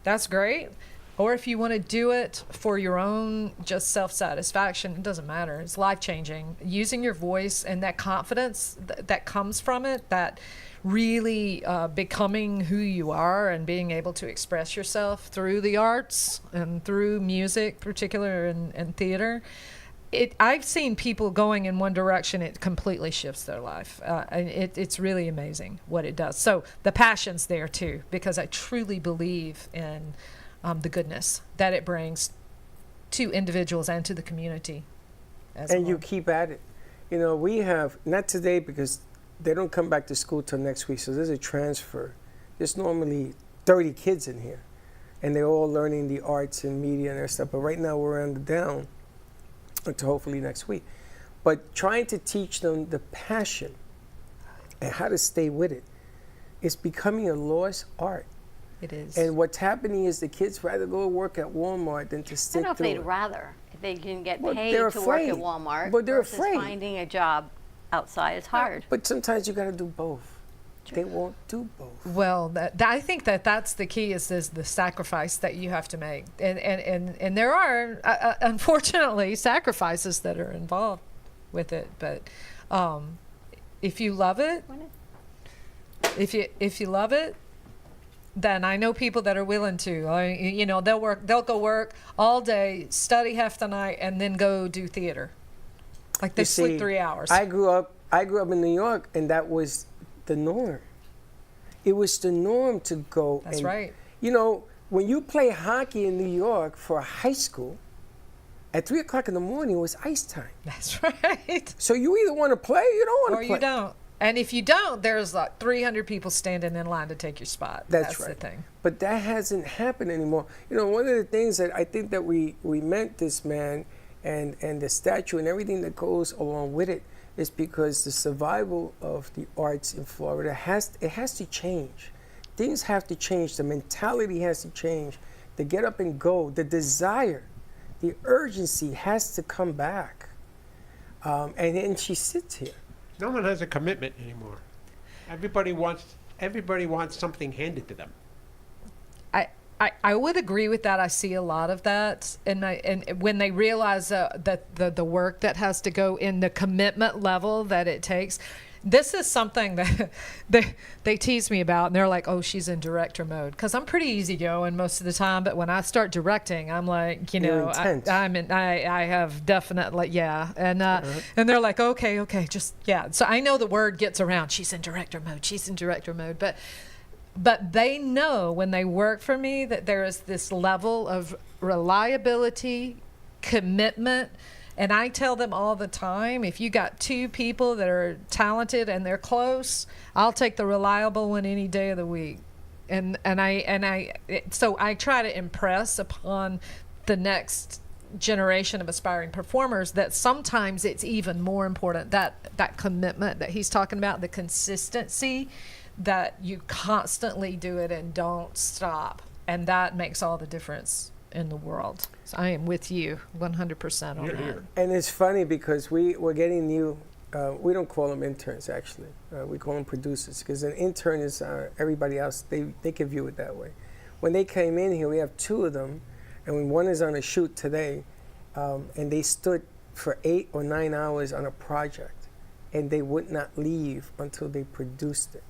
that's great, or if you want to do it for your own just self-satisfaction, it doesn't matter. It's life-changing. Using your voice and that confidence that comes from it, that really becoming who you are and being able to express yourself through the arts and through music, particularly in theater. I've seen people going in one direction, it completely shifts their life. It's really amazing what it does. So the passion's there too, because I truly believe in the goodness that it brings to individuals and to the community as a whole. You keep at it. We have, not today because they don't come back to school till next week, so there's a transfer. There's normally 30 kids in here, and they're all learning the arts and media and their stuff, but right now we're on the down until hopefully next week. But trying to teach them the passion and how to stay with it is becoming a lost art. It is. And what's happening is the kids rather go work at Walmart than to stick I don't know if through they'd it. rather. If they can get Well, paid they're to work at afraid. Walmart But they're versus afraid. finding a job outside is hard. But sometimes you got to do both. They won't do both. Well, I think that's the key is the sacrifice that you have to make. And there are, unfortunately, sacrifices that are involved with it. But if you love it, if you love it, then I know people that are willing to. They'll go work all day, study half the night, and then go do theater. Like they sleep 3 hours. I grew up in New York, and that was the norm. It was the norm to go. That's right. When you play hockey in New York for high school, at 3 o'clock in the morning it was ice time. That's right. So you either want to play or you don't want to play. Or you don't. And if you don't, there's like 300 people standing in line to take your spot. That's right. The thing. But that hasn't happened anymore. One of the things that I think that we meant this man and the statue and everything that goes along with it is because the survival of the arts in Florida has to change. Things have to change. The mentality has to change. The get up and go, the desire, the urgency has to come back. And then she sits here. No one has a commitment anymore. Everybody wants something handed to them. I would agree with that. I see a lot of that, and when they realize that the work that has to go in, the commitment level that it takes. This is something that they tease me about, and they're like, "Oh, she's in director mode," because I'm pretty easygoing most of the time. But when I start directing, I'm like, You're intense. I have definitely, yeah, and they're like, okay, just yeah. So I know the word gets around. She's in director mode, but they know when they work for me that there is this level of reliability, commitment. And I tell them all the time, if you got two people that are talented and they're close, I'll take the reliable one any day of the week. So I try to impress upon the next generation of aspiring performers that sometimes it's even more important that commitment that he's talking about, the consistency, that you constantly do it and don't stop, and that makes all the difference in the world. So I am with you 100% on that. And it's funny because we're getting new, we don't call them interns actually, we call them producers, because an intern is everybody else, they can view it that way. When they came in here, we have two of them, and when one is on a shoot today, and they stood for 8 or 9 hours on a project, and they would not leave until they produced it.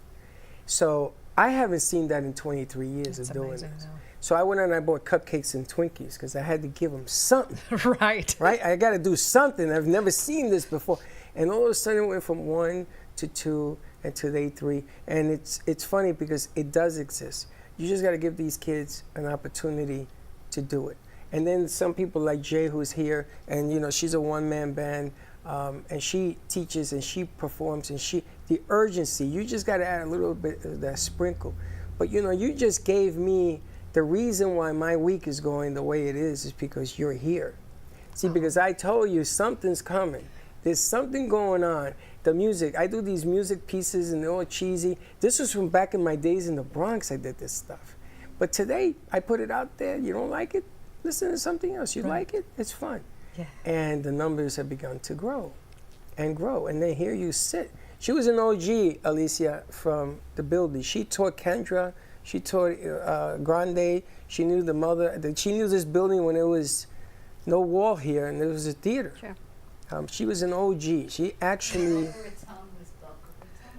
So I haven't seen that in 23 years of doing this. So I went out and I bought cupcakes and Twinkies because I had to give them something. Right. Right? I got to do something. I've never seen this before. And all of a sudden it went from 1 to 2 and today 3. And it's funny because it does exist. You just got to give these kids an opportunity to do it. And then some people like Jay, who's here, and you know, she's a one-man band, and she teaches and she performs, and the urgency, you just got to add a little bit of that sprinkle. But you know, you just gave me the reason why my week is going the way it is because you're here. See, because I told you something's coming. There's something going on. The music, I do these music pieces and they're all cheesy. This was from back in my days in the Bronx, I did this stuff. But today, I put it out there. You don't like it? Listen to something else. You like it? It's fun. Yeah. And the numbers have begun to grow and grow. And then here you sit. She was an OG, Alicia, from the building. She taught Kendra. She taught Grande. She knew the mother. She knew this building when there was no wall here and there was a theater. Sure. She was an OG. She actually...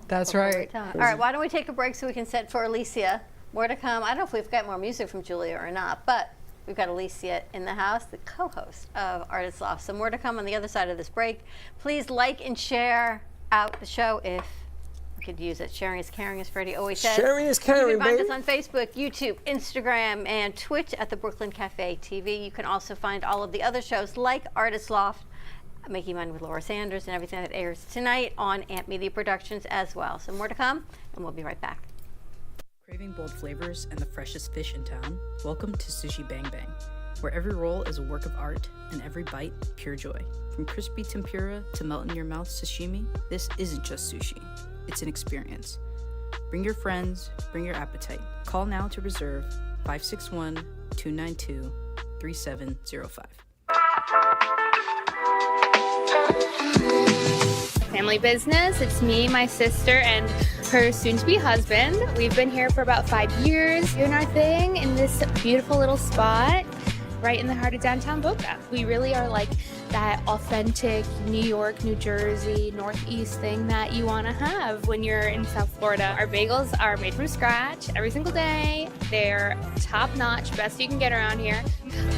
That's right. All right, why don't we take a break so we can set for Alicia. More to come. I don't know if we've got more music from Julia or not, but we've got Alicia in the house, the co-host of Artist Loft. So more to come on the other side of this break. Please like and share out the show if we could use it. Sharing is caring, as Freddie always says. Sharing is caring, You can find baby. us on Facebook, YouTube, Instagram, and Twitch at the Brooklyn Cafe TV. You can also find all of the other shows like Artist Loft, Making Money with Laura Sanders, and everything that airs tonight on Amp Media Productions as well. So more to come, and we'll be right back. Craving bold flavors and the freshest fish in town? Welcome to Sushi Bang Bang, where every roll is a work of art and every bite pure joy. From crispy tempura to melt-in-your-mouth sashimi, this isn't just sushi. It's an experience. Bring your friends, bring your appetite. Call now to reserve 561-292-3705. Family business. It's me, my sister, and her soon-to-be husband. We've been here for about 5 years doing our thing in this beautiful little spot right in the heart of downtown Boca. We really are like that authentic New York, New Jersey, Northeast thing that you want to have when you're in South Florida. Our bagels are made from scratch every single day. They're top-notch, best you can get around here.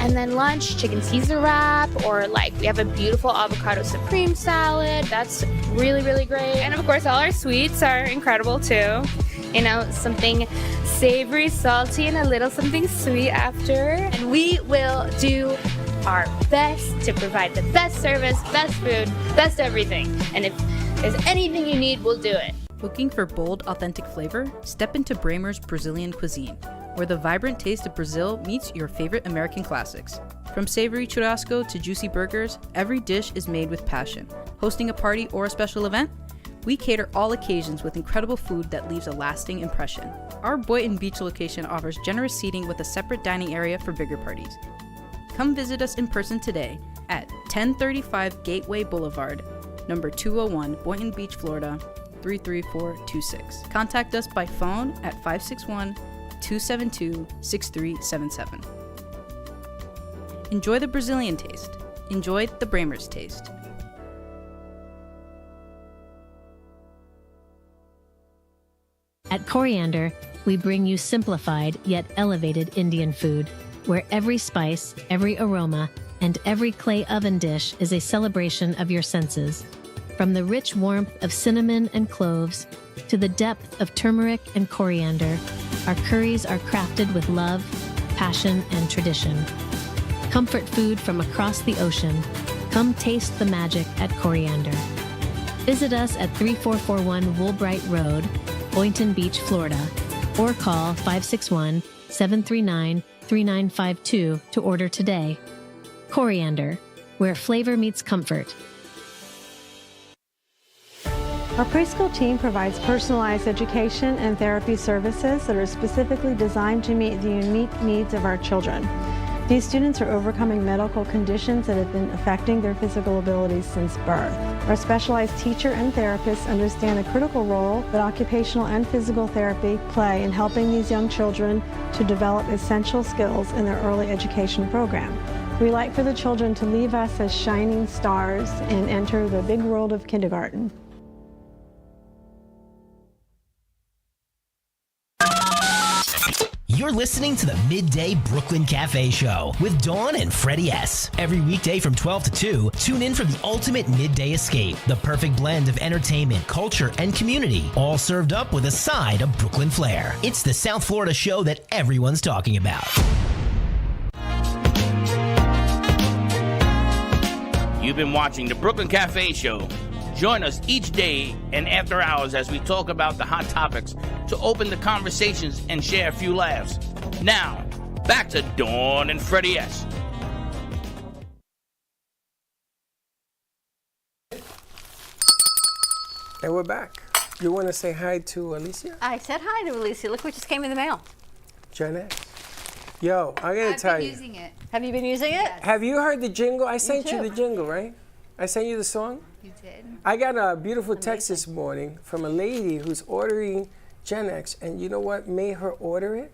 And then lunch, chicken Caesar wrap, or like we have a beautiful avocado supreme salad. That's really, really great. And of course, all our sweets are incredible too. You know, something savory, salty, and a little something sweet after. And we will do our best to provide the best service, best food, best everything. And if there's anything you need, we'll do it. Looking for bold, authentic flavor? Step into Bramer's Brazilian cuisine, where the vibrant taste of Brazil meets your favorite American classics. From savory churrasco to juicy burgers, every dish is made with passion. Hosting a party or a special event? We cater all occasions with incredible food that leaves a lasting impression. Our Boynton Beach location offers generous seating with a separate dining area for bigger parties. Come visit us in person today at 1035 Gateway Boulevard, number 201, Boynton Beach, Florida, 33426. Contact us by phone at 561-272-6377. Enjoy the Brazilian taste. Enjoy the Bramer's taste. At Coriander, we bring you simplified yet elevated Indian food, where every spice, every aroma, and every clay oven dish is a celebration of your senses. From the rich warmth of cinnamon and cloves to the depth of turmeric and coriander, our curries are crafted with love, passion, and tradition. Comfort food from across the ocean. Come taste the magic at Coriander. Visit us at 3441 Woolbright Road, Boynton Beach, Florida, or call 561-739-3952 to order today. Coriander, where flavor meets comfort. Our preschool team provides personalized education and therapy services that are specifically designed to meet the unique needs of our children. These students are overcoming medical conditions that have been affecting their physical abilities since birth. Our specialized teacher and therapists understand the critical role that occupational and physical therapy play in helping these young children to develop essential skills in their early education program. We like for the children to leave us as shining stars and enter the big world of kindergarten. You're listening to the Midday Brooklyn Cafe Show with Dawn and Freddie S. Every weekday from 12 to 2, tune in for the ultimate midday escape. The perfect blend of entertainment, culture, and community, all served up with a side of Brooklyn flair. It's the South Florida show that everyone's talking about. You've been watching the Brooklyn Cafe Show. Join us each day and after hours as we talk about the hot topics to open the conversations and share a few laughs. Now, back to Dawn and Freddie S. And we're back. You want to say hi to Alicia? I said hi to Alicia. Look what just came in the mail. Gen X. Yo, I gotta tell you. Using it. Have you been using it? Have you heard the jingle? I sent you too. the jingle, right? I sent you the song? You did. I got a beautiful text this morning from a lady who's ordering Gen X, and you know what made her order it?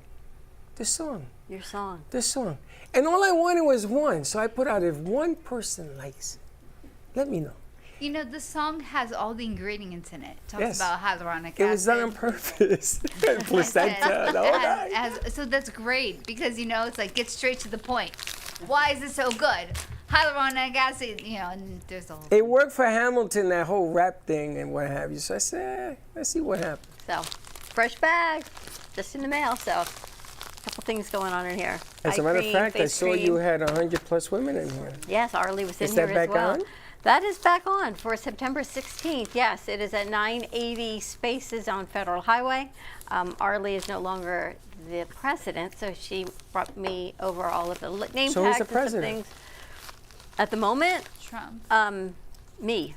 This song. Your song. This song. And all I wanted was one, so I put out if one person likes it, let me know. You know, the song has all the ingredients in it. It talks Yes. about hyaluronic acid. It was done on purpose. Placenta, the whole nine. So that's great because, you know, it's like get straight to the point. Why is it so good? Hyaluronic acid, you know, and there's a whole... It worked for Hamilton, that whole rap thing and what have you. So I said, let's see what happens. So, fresh bag, just in the mail. So, a couple things going on in here. As a Eye matter of cream, fact, I face saw cream. you had 100+ women in here. Yes, Arlie was in Is here that as back well. on? That is back on for September 16th. Yes, it is at 980 Spaces on Federal Highway. Arlie is no longer the president, so she brought me over all of the name So who's tags the and some president? things. At the moment, Trump. Me.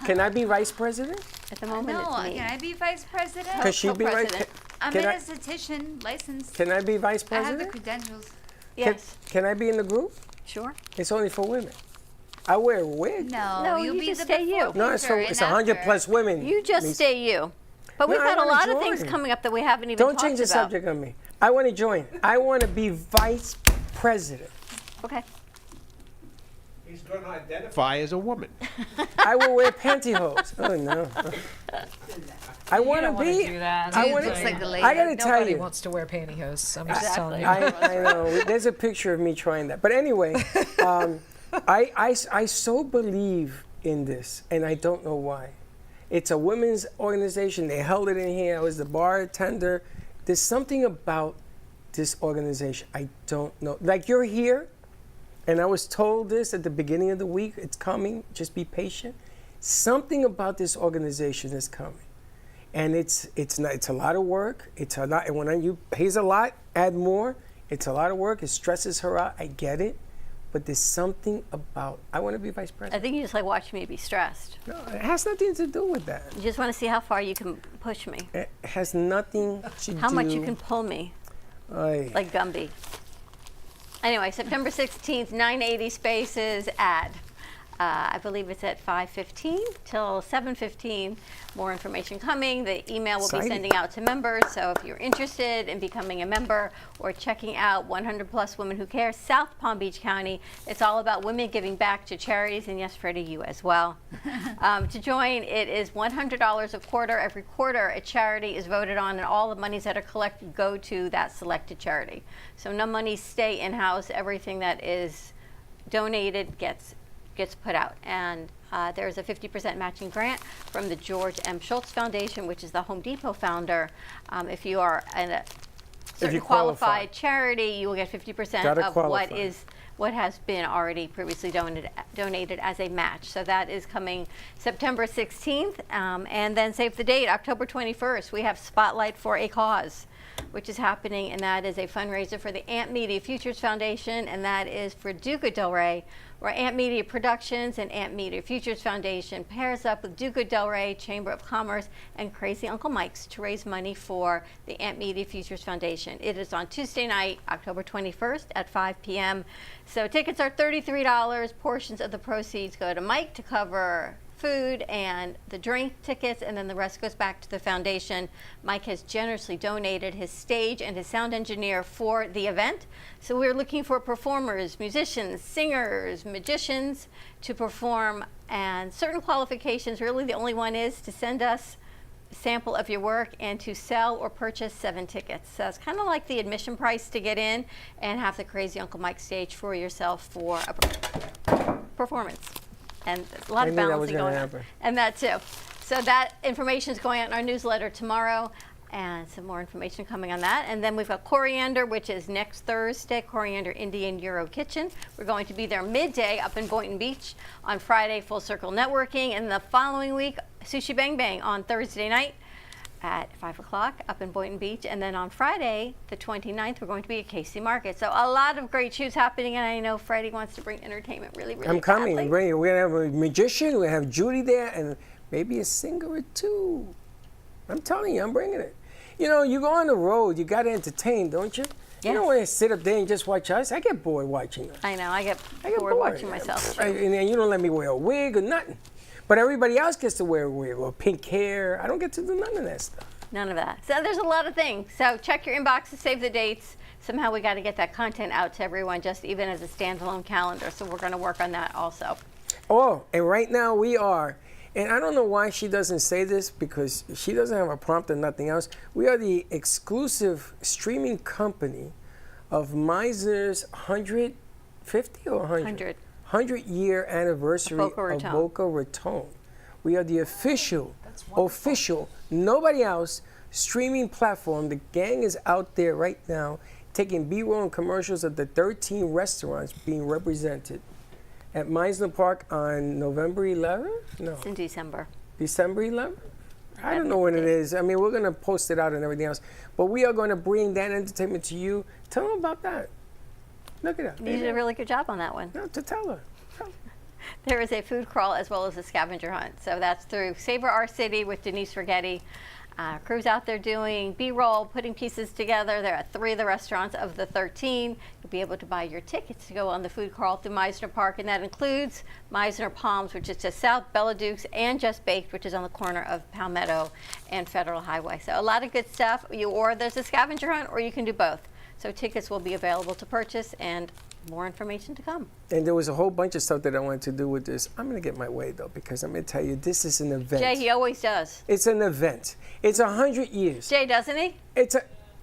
Can I be vice president? At the moment, No, it's me. can I be vice president? Could she be right? Co-president. I'm Can an I- esthetician, licensed. Can I be vice I have the president? credentials. Yes. Can I be in the group? Sure. It's only for women. I wear a wig. No, you you'll be just the stay you. before No, it's for picture it's and 100+ after. women. You just Lisa. stay you. But we've No, I got a wanna lot of things join. coming up that we haven't even Don't talked change the about. subject on me. I want to join. I want to be vice president. Okay. He's going to identify as a woman. I will wear pantyhose. Oh no. I want to be. do that. I Dude want looks like the lady. I gotta tell Nobody you. wants to wear pantyhose. I'm just Exactly. telling you. I know. There's a picture of me trying that. But anyway, I so believe in this, and I don't know why. It's a women's organization. They held it in here. I was the bartender. There's something about this organization. I don't know. Like you're here, and I was told this at the beginning of the week. It's coming. Just be patient. Something about this organization is coming. And it's a lot of work. It's a lot. And when you pays a lot, add more. It's a lot of work. It stresses her out. I get it, but there's something about. I want to be vice I president. think you just like watch me be stressed. No, it has nothing to do with that. You just want to see how far you can push me. It has nothing to do. How much you can pull me, Ay. like Gumby. Anyway, September 16th, 980 Spaces ad. I believe it's at 5:15 till 7:15. More information coming. The email will be Exciting. sending out to members. So if you're interested in becoming a member or checking out 100+ Women Who Care, South Palm Beach County, it's all about women giving back to charities, and yes, Freddie, you as well. To join, it is $100 a quarter. Every quarter, a charity is voted on, and all the monies that are collected go to that selected charity. So no monies stay in-house. Everything that is donated gets put out. And there's a 50% matching grant from the George M. Schultz Foundation, which is the Home Depot founder. If you are a certain you qualify. qualified charity, you will get 50% Gotta of qualify. what has been already previously donated as a match. So that is coming September 16th. And then save the date, October 21st, we have Spotlight for a Cause, which is happening, and that is a fundraiser for the Amp Media Futures Foundation, and that is for Duca Del Rey, where Amp Media Productions and Amp Media Futures Foundation pairs up with Duca Del Rey, Chamber of Commerce, and Crazy Uncle Mike's to raise money for the Amp Media Futures Foundation. It is on Tuesday night, October 21st at 5 p.m. So tickets are $33. Portions of the proceeds go to Mike to cover food and the drink tickets, and then the rest goes back to the foundation. Mike has generously donated his stage and his sound engineer for the event. So we're looking for performers, musicians, singers, magicians to perform, and certain qualifications. Really the only one is to send us sample of your work and to sell or purchase 7 tickets. So it's kind of like the admission price to get in and have the Crazy Uncle Mike stage for yourself for a performance. And a lot of balancing going on. And that too. So that information is going out in our newsletter tomorrow, and some more information coming on that. And then we've got Coriander, which is next Thursday, Coriander Indian Euro Kitchen. We're going to be there midday up in Boynton Beach. On Friday, Full Circle Networking. And the following week, Sushi Bang Bang on Thursday night at 5 o'clock up in Boynton Beach. And then on Friday, the 29th, we're going to be at Casey Market. So a lot of great shows happening, and I know Freddie wants to bring entertainment really I'm coming. badly. We're going to have a magician, we have Judy there, and maybe a singer or two. I'm telling you, I'm bringing it. You know, you go on the road, you got to entertain, don't you? Yes. You don't want to sit up there and just watch us. I get bored watching us. I know, I get bored watching myself. And then you don't let me wear a wig or nothing. But everybody else gets to wear a wig or pink hair. I don't get to do none of that stuff. None of that. So there's a lot of things. So check your inboxes, save the dates. Somehow we got to get that content out to everyone, just even as a standalone calendar. So we're going to work on that also. Oh, and right now we are. And I don't know why she doesn't say this, because she doesn't have a prompt or nothing else. We are the exclusive streaming company of Meisner's 150 or 100? 100-year anniversary of Boca Raton. We are the official, nobody else, streaming platform. The gang is out there right now taking B-roll and commercials of the 13 restaurants being represented at Meisner Park on November 11th? No. It's in December. December 11th? I don't know when it is. I mean, we're going to post it out and everything else. But we are going to bring that entertainment to you. Tell them about that. Look at that. You did a really good job on that one. No, to tell her. There is a food crawl as well as a scavenger hunt. So that's through Savor Our City with Denise Rigetti. Crew's out there doing B-roll, putting pieces together. They're at 3 of the restaurants of the 13. You'll be able to buy your tickets to go on the food crawl through Meisner Park, and that includes Meisner Palms, which is just south, Bella Dukes, and Just Baked, which is on the corner of Palmetto and Federal Highway. So a lot of good stuff. Or there's a scavenger hunt, or you can do both. So tickets will be available to purchase, and more information to come. And there was a whole bunch of stuff that I wanted to do with this. I'm going to get my way, though, because I'm going to tell you, this is an event. Jay, he always does. It's an event. It's 100 years. Jay, doesn't he?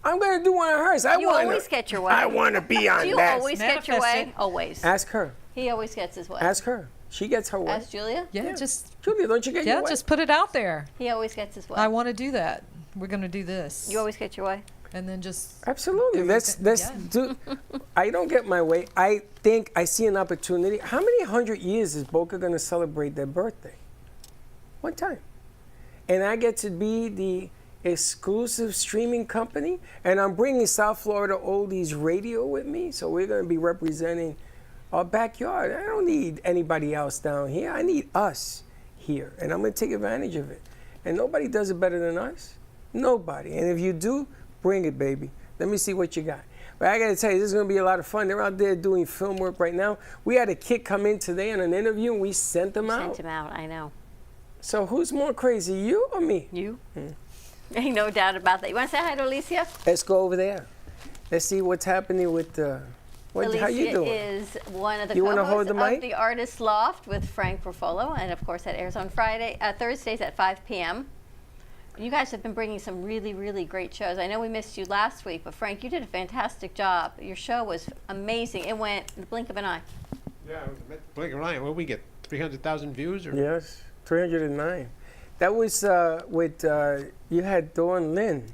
I'm going to do one of hers. You always get your way. I want to be on that. Do you always get your way? Always. Ask her. He always gets his way. Ask her. She gets her way. Ask Julia? Yeah, just Julia, don't you get your way? Yeah, just put it out there. He always gets his way. I want to do that. We're going to do this. You always get your way? And then just absolutely. Let's do. I don't get my way. I think I see an opportunity. How many 100 years is Boca going to celebrate their birthday? One time. And I get to be the exclusive streaming company, and I'm bringing South Florida Oldies Radio with me, so we're going to be representing our backyard. I don't need anybody else down here. I need us here, and I'm going to take advantage of it. And nobody does it better than us. Nobody. And if you do, bring it, baby. Let me see what you got. But I got to tell you, this is going to be a lot of fun. They're out there doing film work right now. We had a kid come in today on an interview, and we sent them out. Sent him out, I know. So who's more crazy, you or me? You. Ain't no doubt about that. You want to say hi to Alicia? Let's go over there. Let's see what's happening with Alicia how you doing? Is one of the You want to hold co-hosts the mic? of the Artist Loft with Frank Ruffolo, and of course that airs on Thursdays at 5 p.m. You guys have been bringing some really, really great shows. I know we missed you last week, but Frank, you did a fantastic job. Your show was amazing. It went in the blink of an eye. Yeah, blink of an eye. What did we get? 300,000 views? Or? Yes, 309. That was with, you had Dawn Lynn.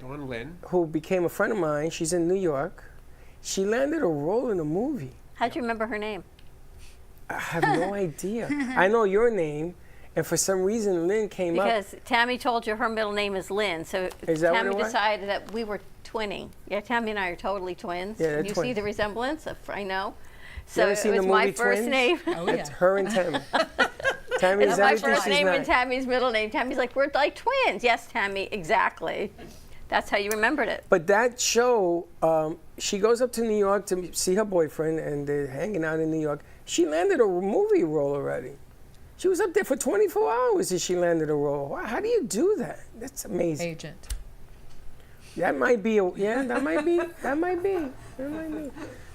Dawn Lynn. Who became a friend of mine. She's in New York. She landed a role in a movie. How'd you remember her name? I have no idea. I know your name. And for some reason, Lynn came up. Because Tammy told you her middle name is Lynn, so Tammy decided that we were twinning. Yeah, Tammy and I are totally twins. Yeah, they're you twins. see the resemblance? I know. So it was my first name. Oh, yeah. It's her and Tammy. Tammy is my first name and Tammy's middle name. Tammy's like, we're like twins. Yes, Tammy, exactly. That's how you remembered it. But that show, she goes up to New York to see her boyfriend, and they're hanging out in New York. She landed a movie role already. She was up there for 24 hours and she landed a role. Wow, how do you do that? That's amazing. Agent. That might be, that might be.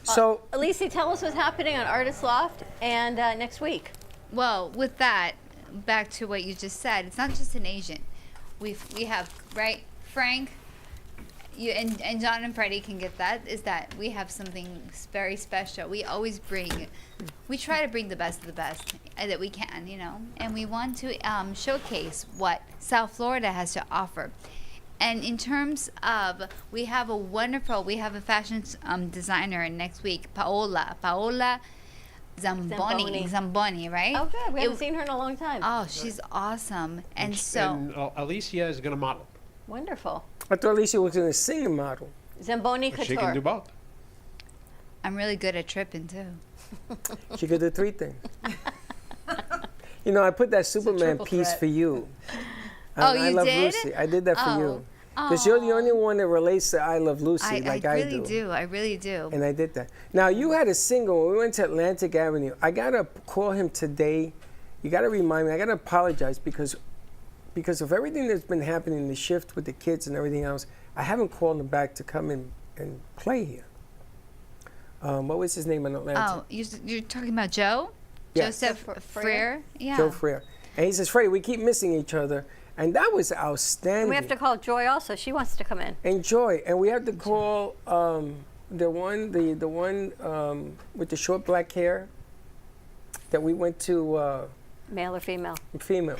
So, Alicia, tell us what's happening on Artist Loft and next week. Well, with that, back to what you just said, it's not just an agent. we have, right, Frank, you and John and Freddie can get that, is that we have something very special. We always we try to bring the best of the best that we can, you know, and we want to showcase what South Florida has to offer. And in terms of, we have a fashion designer next week, Paola Zamboni, right? Oh, good. We haven't seen her in a long time. Oh, she's awesome. And Alicia is going to model. Wonderful. I thought Alicia was going to sing and model. Zamboni Couture. She can do both. I'm really good at tripping, too. She could do 3 things. You know, I put that Superman piece threat. for you. Oh, I you Love did? Lucy. I did that for you. Because you're the only one that relates to I Love Lucy like I do. I really do. And I did that. Now, you had a single when we went to Atlantic Avenue. I got to call him today. You got to remind me. I got to apologize because of everything that's been happening, the shift with the kids and everything else. I haven't called him back to come in and play here. What was his name in Atlantic? Oh, you're talking about Joe? Yes. Joseph Freire? Yeah. Joe Freire. And he says, Freddie, we keep missing each other. And that was outstanding. And we have to call Joy also. She wants to come in. And Joy. And we have to call the one with the short black hair that we went to. Male or female? Female.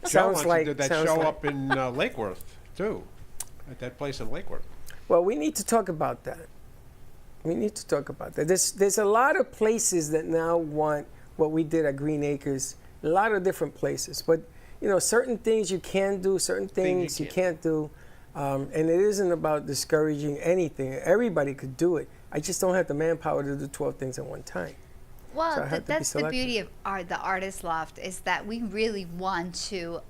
Joe wants to do that show up in Lake Worth, too. At that place in Lake Worth. Well, we need to talk about that. There's a lot of places that now want what we did at Green Acres. A lot of different places. But, you know, certain things you can do, certain things you can't do. And it isn't about discouraging anything. Everybody could do it. I just don't have the manpower to do 12 things at one time. Well, that's the beauty of the Artist Loft, is that we really want to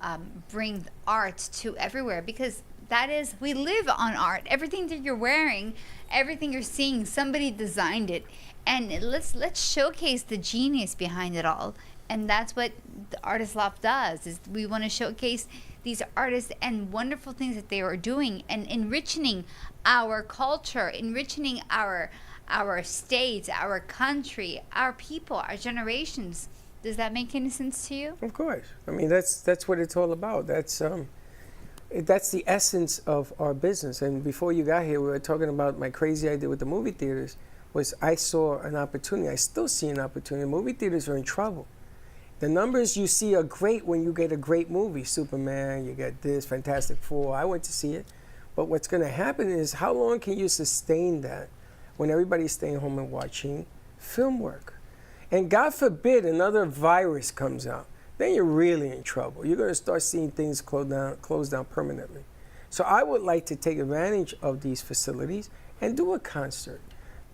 bring art to everywhere, because that is, we live on art. Everything that you're wearing, everything you're seeing, somebody designed it. And let's showcase the genius behind it all. And that's what the Artist Loft does, is we want to showcase these artists and wonderful things that they are doing and enriching our culture, enriching our states, our country, our people, our generations. Does that make any sense to you? Of course. I mean, that's what it's all about. That's the essence of our business. And before you got here, we were talking about my crazy idea with the movie theaters. Was I saw an opportunity. I still see an opportunity. Movie theaters are in trouble. The numbers you see are great when you get a great movie. Superman, you get this, Fantastic Four. I went to see it. But what's going to happen is, how long can you sustain that when everybody's staying home and watching film work? And God forbid another virus comes out. Then you're really in trouble. You're going to start seeing things close down permanently. So I would like to take advantage of these facilities and do a concert.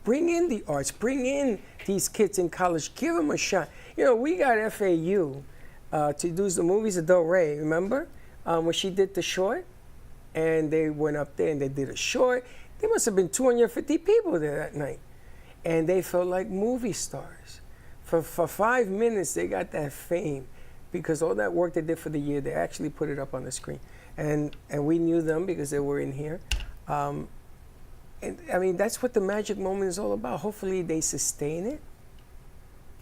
Bring in the arts. Bring in these kids in college. Give them a shot. You know, we got FAU to do the movies of Del Rey, remember? When she did the short, and they went up there and they did a short. There must have been 250 people there that night. And they felt like movie stars. For 5 minutes, they got that fame because all that work they did for the year, they actually put it up on the screen. And we knew them because they were in here. And I mean, that's what the magic moment is all about. Hopefully they sustain it.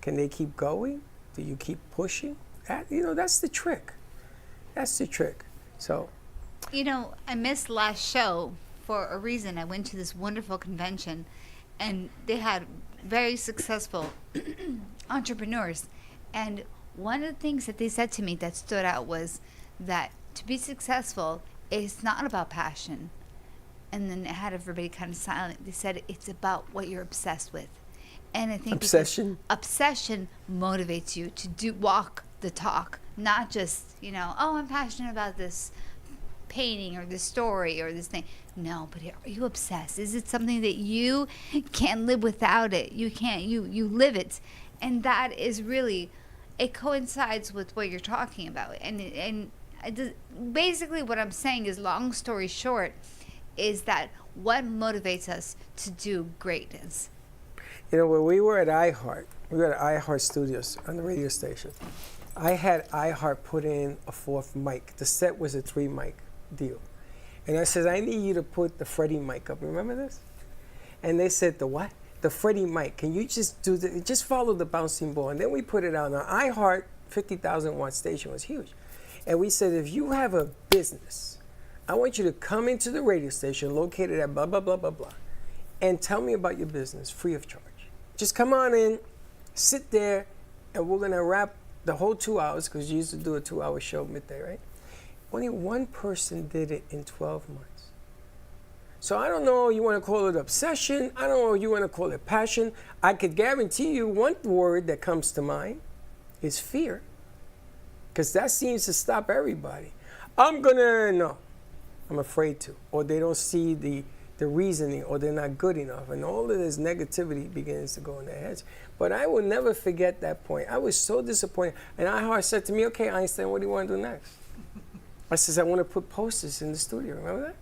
Can they keep going? Do you keep pushing? That's the trick. That's the trick. So. You know, I missed last show for a reason. I went to this wonderful convention, and they had very successful entrepreneurs. And one of the things that they said to me that stood out was that to be successful, it's not about passion. And then it had everybody kind of silent. They said it's about what you're obsessed with. And I think obsession motivates you to walk the talk, not just, oh, I'm passionate about this painting or this story or this thing. No, but are you obsessed? Is it something that you can't live without it? You can't, you live it. And that is really, it coincides with what you're talking about. And basically what I'm saying is, long story short, is that what motivates us to do greatness. When we were at iHeart, Studios on the radio station. I had iHeart put in a 4th mic. The set was a 3-mic deal. And I said, I need you to put the Freddie mic up. Remember this? And they said, the what? The Freddie mic. Can you just just follow the bouncing ball? And then we put it out. Now, iHeart, 50,000 watt station was huge. And we said, if you have a business, I want you to come into the radio station located at blah, blah, blah, blah, blah, and tell me about your business free of charge. Just come on in, sit there, and we're going to wrap the whole 2 hours, because you used to do a 2-hour show midday, right? Only one person did it in 12 months. So I don't know, you want to call it obsession. I don't know, you want to call it passion. I could guarantee you one word that comes to mind is fear. Because that seems to stop everybody. No, I'm afraid to. Or they don't see the reasoning, or they're not good enough. And all of this negativity begins to go in their heads. But I will never forget that point. I was so disappointed. And I said to me, okay, Einstein, what do you want to do next? I says, I want to put posters in the studio. Remember that?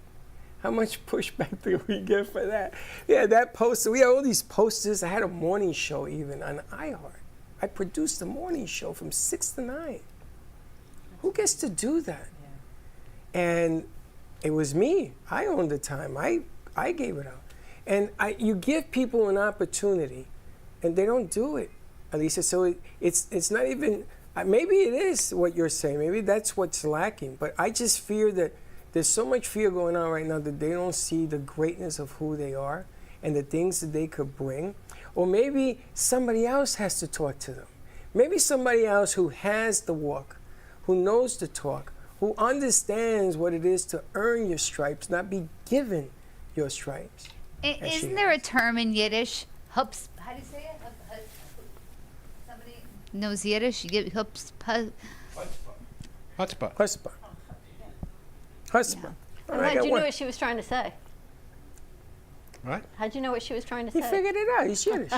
How much pushback did we get for that? Yeah, that poster. We had all these posters. I had a morning show even on iHeart. I produced a morning show from 6 to 9. Who gets to do that? Yeah. And it was me. I owned the time. I gave it out. And you give people an opportunity, and they don't do it, Alicia. So it's not even, maybe it is what you're saying. Maybe that's what's lacking. But I just fear that there's so much fear going on right now that they don't see the greatness of who they are and the things that they could bring. Or maybe somebody else has to talk to them. Maybe somebody else who has the walk, who knows the talk, who understands what it is to earn your stripes, not be given your stripes. Isn't there a term in Yiddish? Hups. How do you say it? Somebody knows Yiddish. You get hups. Chutzpah. Chutzpah. Chutzpah. How'd you know what she was trying to say? What? How'd you know what she was trying to say? He figured it out. He's Yiddish.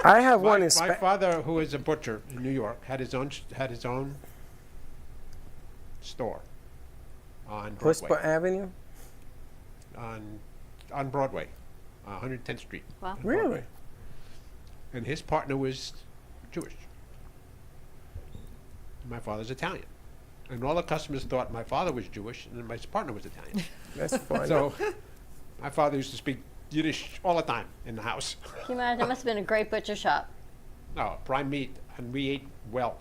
I have one in My father, who is a butcher in New York, had his own store on Broadway. Chutzpah Avenue? On Broadway, 110th Street. Wow. Really? And his partner was Jewish. My father's Italian. And all the customers thought my father was Jewish and my partner was Italian. That's funny. So my father used to speak Yiddish all the time in the house. Can you imagine? That must have been a great butcher shop. No, prime meat, and we ate well.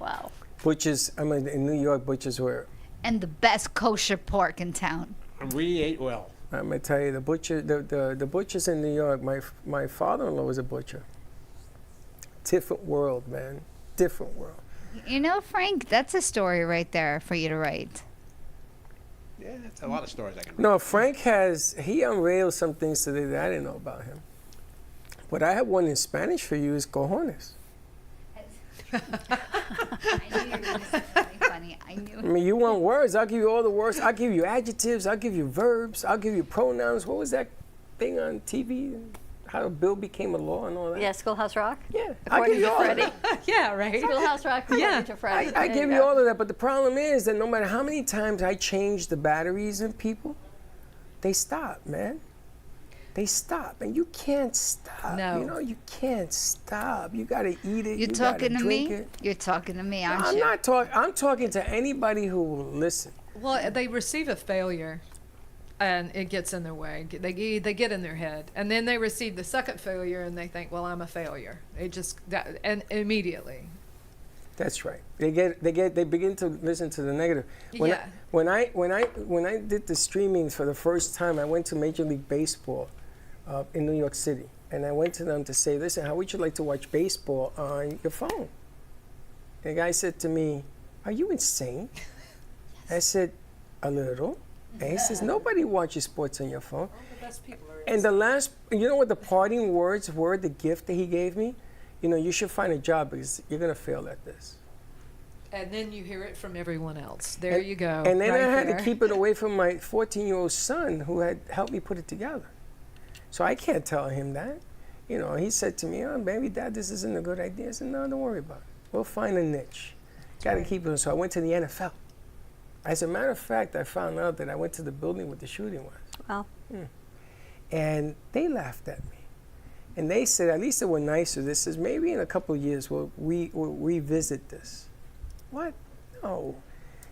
Wow. Butchers, in New York, butchers were... And the best kosher pork in town. And we ate well. I'm going to tell you, the butchers in New York, my father-in-law was a butcher. Different world, man. Different world. You know, Frank, that's a story right there for you to write. Yeah, that's a lot of stories I can write. No, Frank he unveiled some things today that I didn't know about him. But I have one in Spanish for you, is cojones. I knew you were going to say something funny. I knew it. I mean, you want words, I'll give you all the words. I'll give you adjectives, I'll give you verbs, I'll give you pronouns. What was that thing on TV? How Bill became a law and all that? Yeah, Schoolhouse Rock? Yeah, I'll give According you to all of Freddie. that. Yeah, right. Schoolhouse Rock according to Freddie. I There give you you go. all of that, but the problem is that no matter how many times I change the batteries in people, they stop, man. They stop, and you can't stop. No. You know, you can't stop. You gotta eat it. You're you talking gotta to drink me? it. You're talking to me, No, aren't I'm you? not talking. I'm talking to anybody who will listen. Well, they receive a failure, and it gets in their way. They get in their head, and then they receive the second failure, and they think, "Well, I'm a failure." And immediately. That's right. They begin to listen to the negative. When I did the streaming for the first time, I went to Major League Baseball in New York City, and I went to them to say, "Listen, how would you like to watch baseball on your phone?" And the guy said to me, "Are you insane?" I said, "A little." And he says, "Nobody watches sports on your phone." And you know what the parting words were, the gift that he gave me? You know, you should find a job because you're going to fail at this. And then you hear it from everyone else. There you go. And then right I had there. to keep it away from my 14-year-old son who had helped me put it together. So I can't tell him that. You know, he said to me, "Oh, baby, Dad, this isn't a good idea." I said, "No, don't worry about it. We'll find a niche. Got to keep it." So I went to the NFL. As a matter of fact, I found out that I went to the building where the shooting was. Wow. And they laughed at me. And they said, at least they were nicer. They says, maybe in a couple of years we'll revisit this. What? No.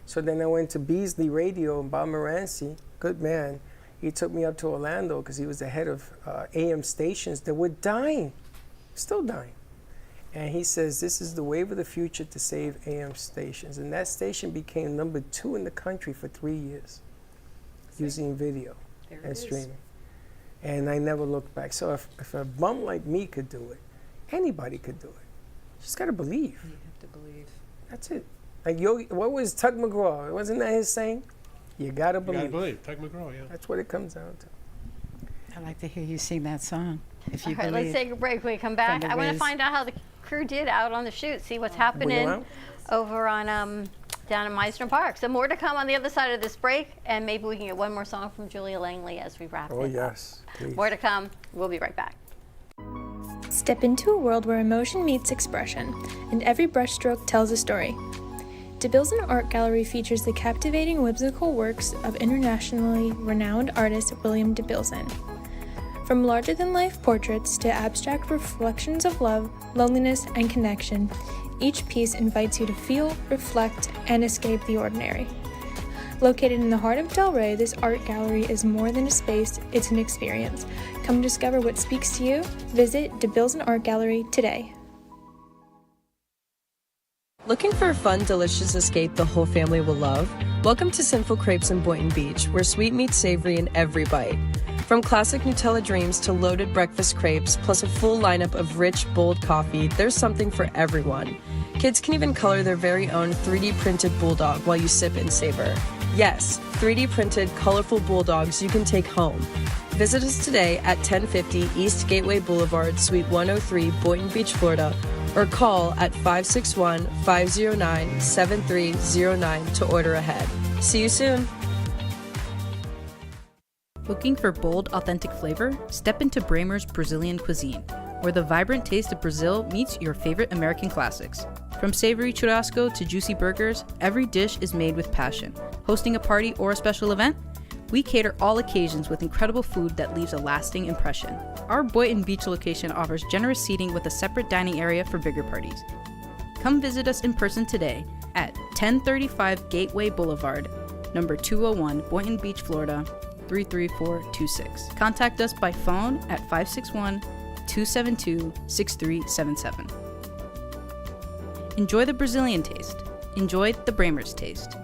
So then I went to Beasley Radio, and Bob Moranci, good man, he took me up to Orlando because he was the head of AM stations that were dying, still dying. And he says, this is the wave of the future to save AM stations. And that station became #2 in the country for 3 years, using video and streaming. And I never looked back. So if a bum like me could do it, anybody could do it. You just got to believe. You have to believe. That's it. Like what was Tug McGraw? Wasn't that his saying? You got to believe. You got to believe. Tug McGraw, yeah. That's what it comes down to. I'd like to hear you sing that song, if you All right, believe. let's take a break. When we come back, I want to find out how the crew did out on the shoot, see what's happening over on down in Meisner Park. So more to come on the other side of this break, and maybe we can get one more song from Julia Langley as we wrap it up. Oh, yes, please. More to come. We'll be right back. Step into a world where emotion meets expression, and every brushstroke tells a story. DeBilson Art Gallery features the captivating whimsical works of internationally renowned artist William DeBilson. From larger-than-life portraits to abstract reflections of love, loneliness, and connection, each piece invites you to feel, reflect, and escape the ordinary. Located in the heart of Delray, this art gallery is more than a space, it's an experience. Come discover what speaks to you. Visit DeBilson Art Gallery today. Looking for a fun, delicious escape the whole family will love? Welcome to Sinful Crepes in Boynton Beach, where sweet meets savory in every bite. From classic Nutella dreams to loaded breakfast crepes, plus a full lineup of rich, bold coffee, there's something for everyone. Kids can even color their very own 3D printed bulldog while you sip and savor. Yes, 3D printed, colorful bulldogs you can take home. Visit us today at 1050 East Gateway Boulevard, Suite 103, Boynton Beach, Florida, or call at 561-509-7309 to order ahead. See you soon. Looking for bold, authentic flavor? Step into Bramer's Brazilian cuisine, where the vibrant taste of Brazil meets your favorite American classics. From savory churrasco to juicy burgers, every dish is made with passion. Hosting a party or a special event? We cater all occasions with incredible food that leaves a lasting impression. Our Boynton Beach location offers generous seating with a separate dining area for bigger parties. Come visit us in person today at 1035 Gateway Boulevard, number 201, Boynton Beach, Florida, 33426. Contact us by phone at 561-272-6377. Enjoy the Brazilian taste. Enjoy the Bramer's taste.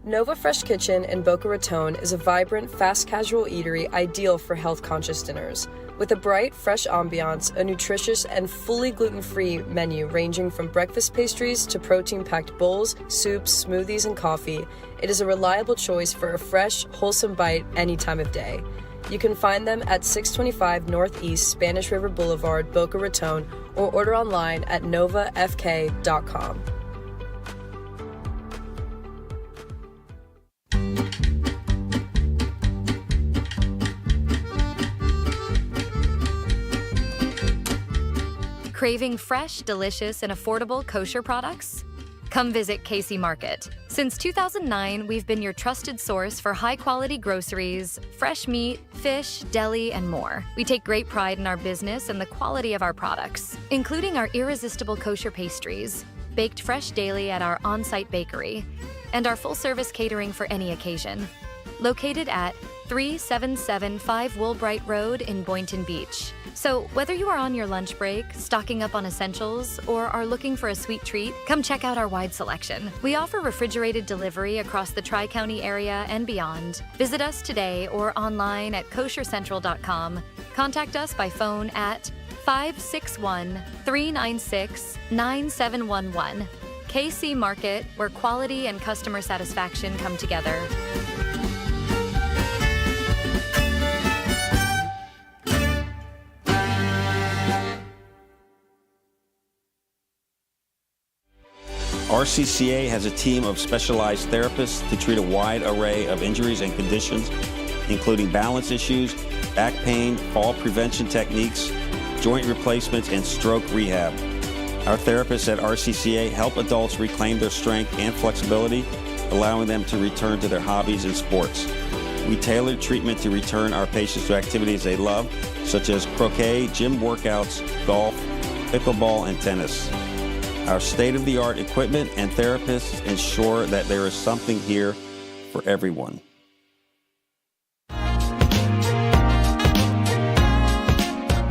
Nova Fresh Kitchen in Boca Raton is a vibrant, fast casual eatery ideal for health-conscious dinners. With a bright, fresh ambiance, a nutritious and fully gluten-free menu ranging from breakfast pastries to protein-packed bowls, soups, smoothies, and coffee, it is a reliable choice for a fresh, wholesome bite any time of day. You can find them at 625 Northeast Spanish River Boulevard, Boca Raton, or order online at novafk.com. Craving fresh, delicious, and affordable kosher products? Come visit Casey Market. Since 2009, we've been your trusted source for high-quality groceries, fresh meat, fish, deli, and more. We take great pride in our business and the quality of our products, including our irresistible kosher pastries, baked fresh daily at our on-site bakery, and our full-service catering for any occasion. Located at 3775 Woolbright Road in Boynton Beach. So whether you are on your lunch break, stocking up on essentials, or are looking for a sweet treat, come check out our wide selection. We offer refrigerated delivery across the Tri-County area and beyond. Visit us today or online at koshercentral.com. Contact us by phone at 561-396-9711. KC Market, where quality and customer satisfaction come together. RCCA has a team of specialized therapists to treat a wide array of injuries and conditions, including balance issues, back pain, fall prevention techniques, joint replacements, and stroke rehab. Our therapists at RCCA help adults reclaim their strength and flexibility, allowing them to return to their hobbies and sports. We tailor treatment to return our patients to activities they love, such as croquet, gym workouts, golf, pickleball, and tennis. Our state-of-the-art equipment and therapists ensure that there is something here for everyone.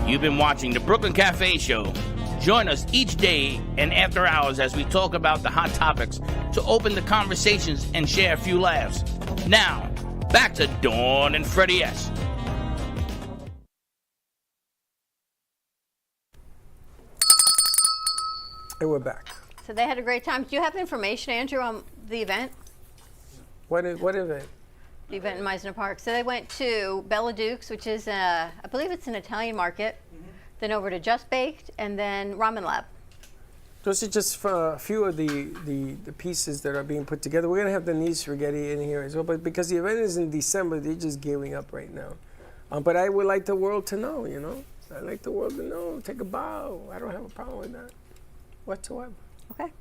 You've been watching the Brooklyn Cafe Show. Join us each day and after hours as we talk about the hot topics to open the conversations and share a few laughs. Now, back to Dawn and Freddie S. And we're back. So they had a great time. Do you have information, Andrew, on the event? What event? The event in Meisner Park. So they went to Bella Duke's, which is, I believe it's an Italian market, then over to Just Baked, and then Ramen Lab. Those are just a few of the pieces that are being put together. We're going to have Denise Rigetti in here as well, but because the event is in December, they're just gearing up right now. But I would like the world to know, you know? I'd like the world to know. Take a bow. I don't have a problem with that whatsoever. Okay.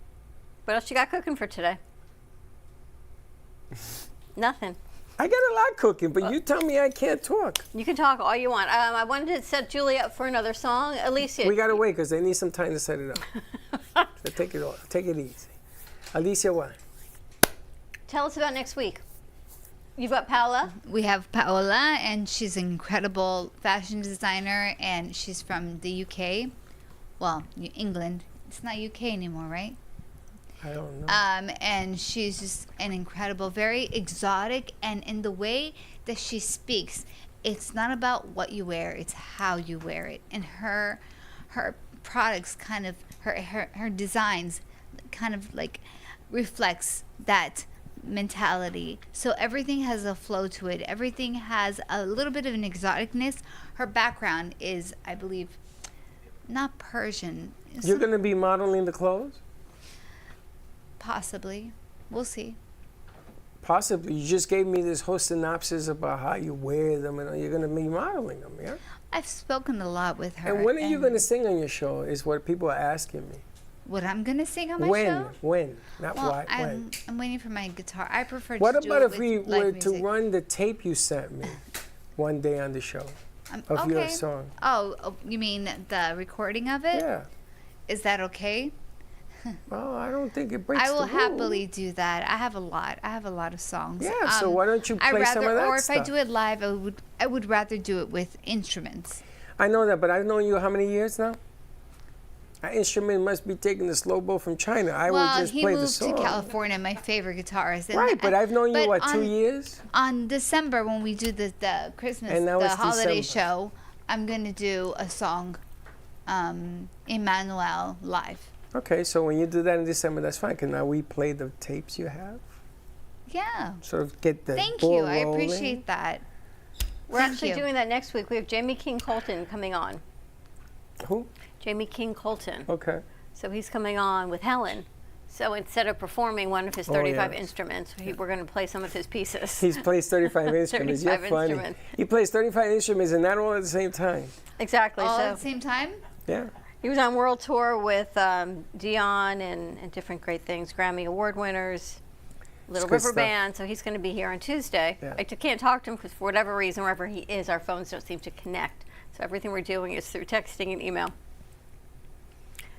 What else you got cooking for today? Nothing. I got a lot cooking, but you tell me I can't talk. You can talk all you want. I wanted to set Julia up for another song. Alicia. We got to wait because they need some time to set it up. So take it off. Take it easy. Alicia, what? Tell us about next week. You've got Paola. We have Paola, and she's an incredible fashion designer, and she's from the UK. Well, England. It's not UK anymore, right? I don't know. And she's just an incredible, very exotic, and in the way that she speaks, it's not about what you wear, it's how you wear it. And her products kind of, her designs kind of like reflects that mentality. So everything has a flow to it. Everything has a little bit of an exoticness. Her background is, I believe, not Persian. You're going to be modeling the clothes? Possibly. We'll see. Possibly. You just gave me this whole synopsis about how you wear them, and you're going to be modeling them, yeah? I've spoken a lot with her. And when are you going to sing on your show is what people are asking me. What I'm going to sing on my show? When? Not well, why. When? I'm waiting for my guitar. I prefer What to do about it if we with live were music. to run the tape you sent me one day on the show of your song? Oh, you mean the recording of it? Yeah. Is that okay? Well, I don't think it breaks I will the rule. happily do that. I have a lot of songs. Yeah, so why don't you play some of that Or if I stuff? do it live, I would rather do it with instruments. I know that, but I've known you how many years now? An instrument must be taking the slow bow from China. I would just play the song. He moved to California, my favorite guitarist. Right, but I've known you, 2 years? On December, when we do the Christmas, And now the it's holiday December. show, I'm going to do a song, Emmanuel, live. Okay, so when you do that in December, that's fine. Can now we play the tapes you have? Yeah. Sort of get the Thank ball you. I rolling. appreciate that. We're actually doing that next week. We have Jamie King Colton coming on. Who? Jamie King Colton. Okay. So he's coming on with Helen. So instead of performing one of his 35 instruments, we're going to play some of his pieces. He plays 35 instruments. 35 You're funny. instruments. He plays 35 instruments and not all at the same time. Exactly. All so at the same time? Yeah. he was on world tour with Dion and different great things, Grammy Award winners, Little good River stuff. Band. So he's going to be here on Tuesday. Yeah. I can't talk to him because for whatever reason, wherever he is, our phones don't seem to connect. So everything we're doing is through texting and email.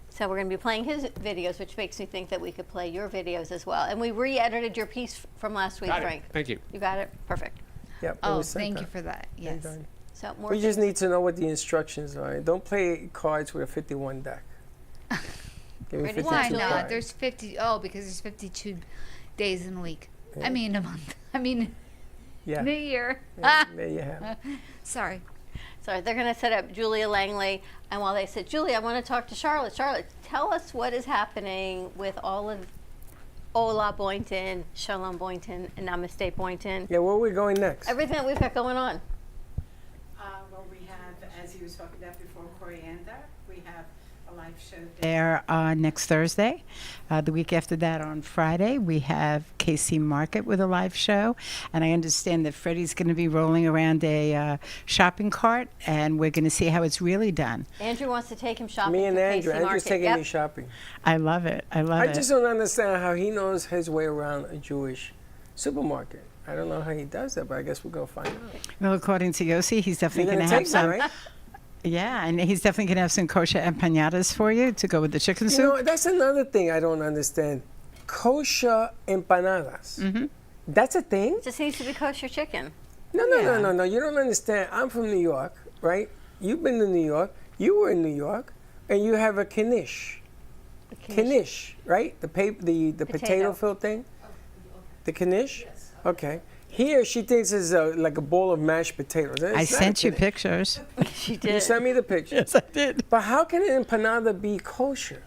So we're going to be playing his videos, which makes me think that we could play your videos as well. And we re-edited your piece from last week, Got it. Frank. Thank you. You got it? Perfect. Yep. Oh, thank you for that. Yes. So more We just need to know what the instructions are. Don't play cards with a 51 deck. Give me 52 Why not? cards. There's 50. Oh, because there's 52 days in a week. Yeah. I mean, a month. I mean, Yeah. New Year. Yeah, there you have it. Sorry. So they're going to set up Julia Langley. And while they said, Julia, I want to talk to Charlotte. Charlotte, tell us what is happening with all of Ola Boynton, Shalom Boynton, and Namaste Boynton. Yeah, where are we going next? Everything that we've got going on. Well, we have, as you was talking about before, Coriander. We have a live show there next Thursday. The week after that, on Friday, we have KC Market with a live show. And I understand that Freddie's going to be rolling around a shopping cart, and we're going to see how it's really done. Andrew wants to take him shopping. Me and to Andrew. Casey Andrew's Market. taking Yep. me shopping. I love it. I love I it. just don't understand how he knows his way around a Jewish supermarket. I don't know how he does that, but I guess we're going to find out. Well, according to Yossi, he's definitely You're going gonna to have take me, some. right? Yeah, and he's definitely going to have some kosher empanadas for you to go with the chicken You soup. know, that's another thing I don't understand. Kosher empanadas. Mm-hmm. That's a thing? Just needs to be kosher chicken. No. You don't understand. I'm from New York, right? You've been to New York. You were in New York, and you have a knish. Knish, right? The potato filled thing. The knish. Yes. Okay. Here, she thinks it's like a bowl of mashed potatoes. I sent you pictures. She did. You sent me the picture. Yes, I did. But how can an empanada be kosher?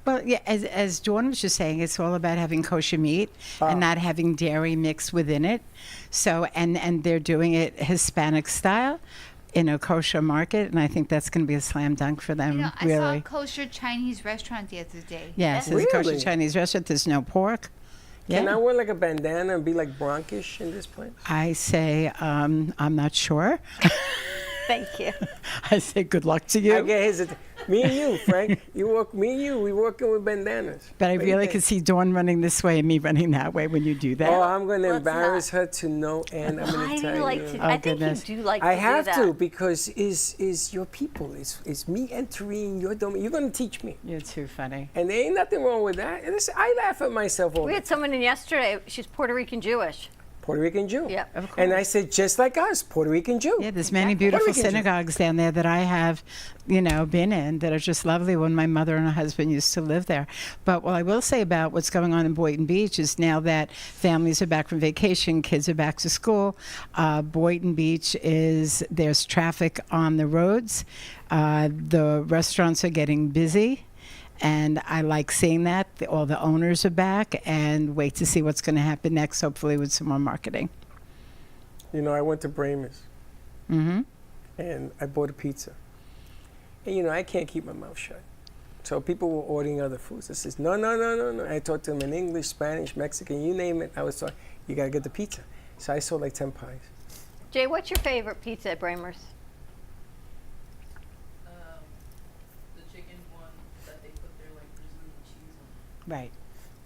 Well, yeah, as Dawn was just saying, it's all about having kosher meat and not having dairy mixed within it. So, and they're doing it Hispanic style in a kosher market, and I think that's going to be a slam dunk for them, You know, I really. saw a kosher Chinese restaurant the other day. Yes, Really? it's a kosher Chinese restaurant. There's no pork. Can Yeah. I wear like a bandana and be like Bronkish in this place? I say, I'm not sure. Thank you. I say good luck to you. I get hesitant. Me and you, Frank. We working with bandanas. But I really could see Dawn running this way and me running that way when you do that. Oh, I'm going to embarrass her to no end. I'm going to tell you. I think you do like to I do have that. to, because is your people. It's me entering your domain. You're going to teach me. You're too funny. And there ain't nothing wrong with that. And listen, I laugh at myself all We the had someone in yesterday. She's Puerto Rican Jewish. Puerto Rican Jew. Yeah, of course. And I said, just like us, Puerto Rican Jew. Yeah, there's many beautiful synagogues down there that I have, been in that are just lovely when my mother and her husband used to live there. But what I will say about what's going on in Boynton Beach is now that families are back from vacation, kids are back to school, Boynton Beach there's traffic on the roads. The restaurants are getting busy. And I like seeing that. All the owners are back, and wait to see what's going to happen next, hopefully with some more marketing. I went to Bramer's. Mm-hmm. And I bought a pizza. And, I can't keep my mouth shut. So people were ordering other foods. I says, no. I talked to them in English, Spanish, Mexican, you name it. I was talking, you got to get the pizza. So I sold like 10 pies. Jay, what's your favorite pizza at Bramer's? Right.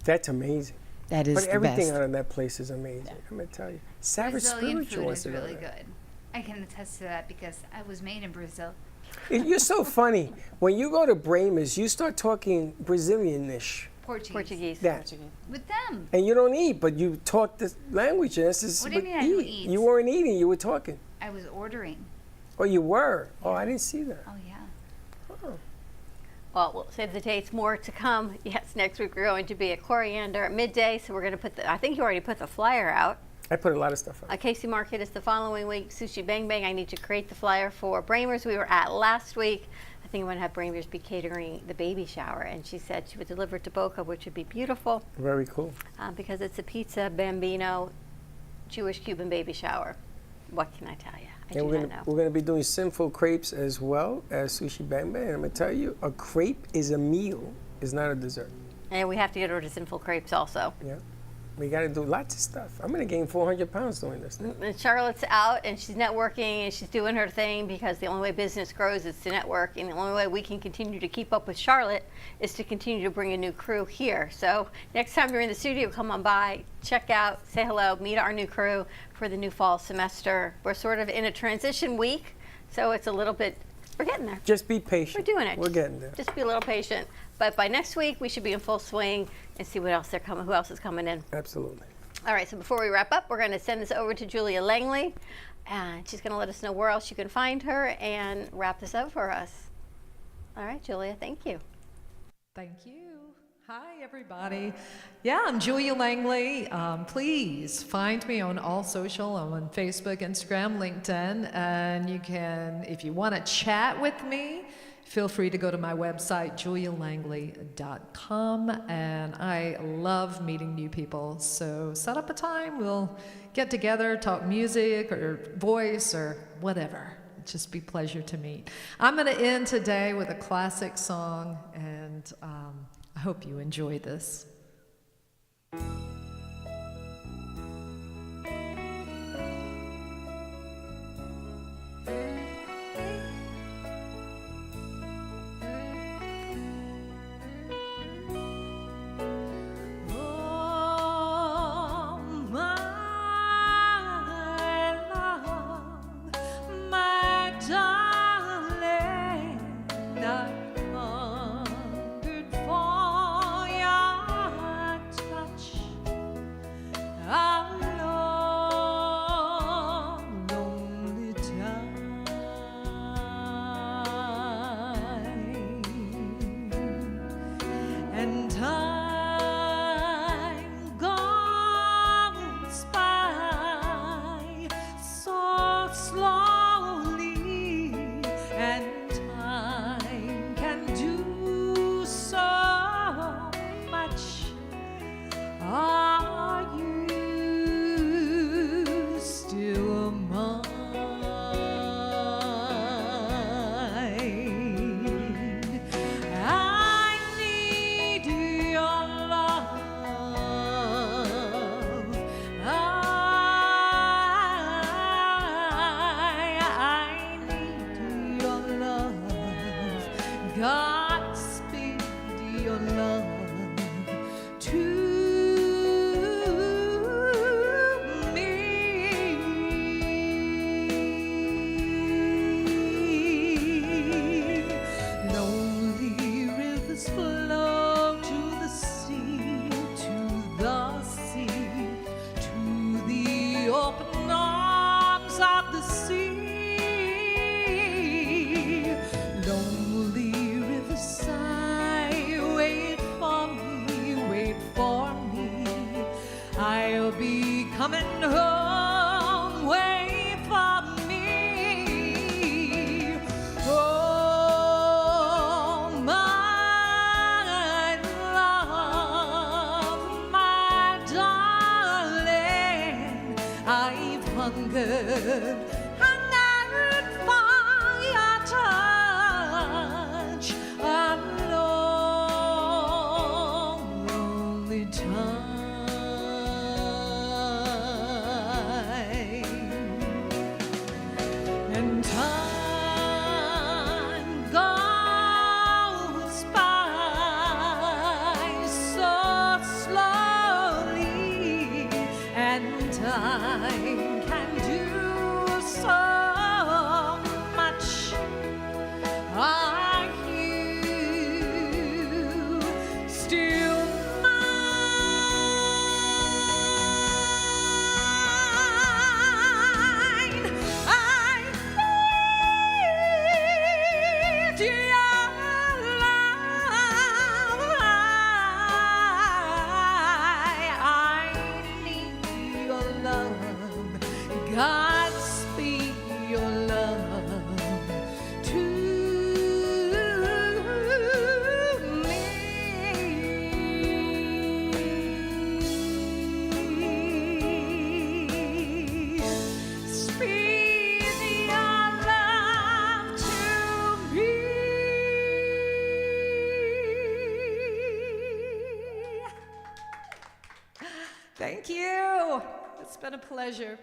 That's amazing. That is But the everything best. out of that place is amazing. I'm going to tell you. Savage Brazilian Spiritual food wants is to go really there. good. I can attest to that because I was made in Brazil. You're so funny. When you go to Bramer's, you start talking Brazilian-ish. Portuguese. That. With them. And you don't eat, but you talk the language. And this is What do you mean I don't eat? You weren't eating, you were talking. I was ordering. Oh, you were? Oh, I didn't see that. Oh, yeah. Well, we'll save the dates. More to come. Yes, next week we're going to be at Coriander at midday. So we're going to I think you already put the flyer out. I put a lot of stuff on. Casey Market is the following week. Sushi Bang Bang, I need to create the flyer for Bramer's. We were at last week. I think I'm going to have Bramer's be catering the baby shower. And she said she would deliver it to Boca, which would be beautiful. Very cool. Because it's a pizza Bambino Jewish Cuban baby shower. What can I tell you? I And do not know. we're going to be doing sinful crepes as well as Sushi Bang Bang. And I'm going to tell you, a crepe is a meal, it's not a dessert. And we have to get her to Sinful Crepes also. Yeah. We got to do lots of stuff. I'm going to gain 400 pounds doing this. And Charlotte's out and she's networking and she's doing her thing because the only way business grows is to network, and the only way we can continue to keep up with Charlotte is to continue to bring a new crew here. So next time you're in the studio, come on by, check out, say hello, meet our new crew for the new fall semester. We're sort of in a transition week, so it's a little bit, we're getting there. Just be patient. We're doing it. We're getting there. Just be a little patient. But by next week, we should be in full swing and see what else who else is coming in. Absolutely. All right, so before we wrap up, we're going to send this over to Julia Langley, and she's going to let us know where else you can find her and wrap this up for us. All right, Julia, thank you. Thank you. Hi, everybody. Yeah, I'm Julia Langley. Please find me on all social. I'm on Facebook, Instagram, LinkedIn, and you can, if you want to chat with me, feel free to go to my website, julialangley.com, and I love meeting new people. So set up a time, we'll get together, talk music or voice or whatever. It'd just be a pleasure to meet. I'm going to end today with a classic song, and I hope you enjoy this. Godspeed your love to me. Lonely rivers flow to the sea, to the open arms of the sea. Lonely rivers sigh, wait for me, I'll be coming home, wait for me. Oh, my love, my darling, I've hungered for your touch a lonely time, and time goes by so slowly, and time can do so much. Are you still mine? I need your love. I need your love. Godspeed your love to me. Speed your love to me. Thank you. It's been a pleasure.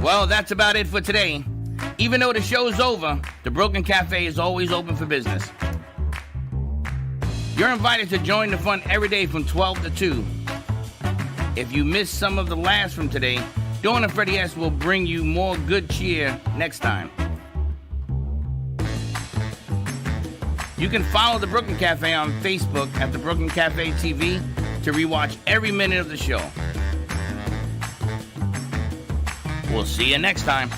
Well, that's about it for today. Even though the show's over, the Brooklyn Cafe is always open for business. You're invited to join the fun every day from 12 to 2. If you missed some of the laughs from today, Dawn and Freddie S. will bring you more good cheer next time. You can follow the Brooklyn Cafe on Facebook at the Brooklyn Cafe TV to rewatch every minute of the show. We'll see you next time.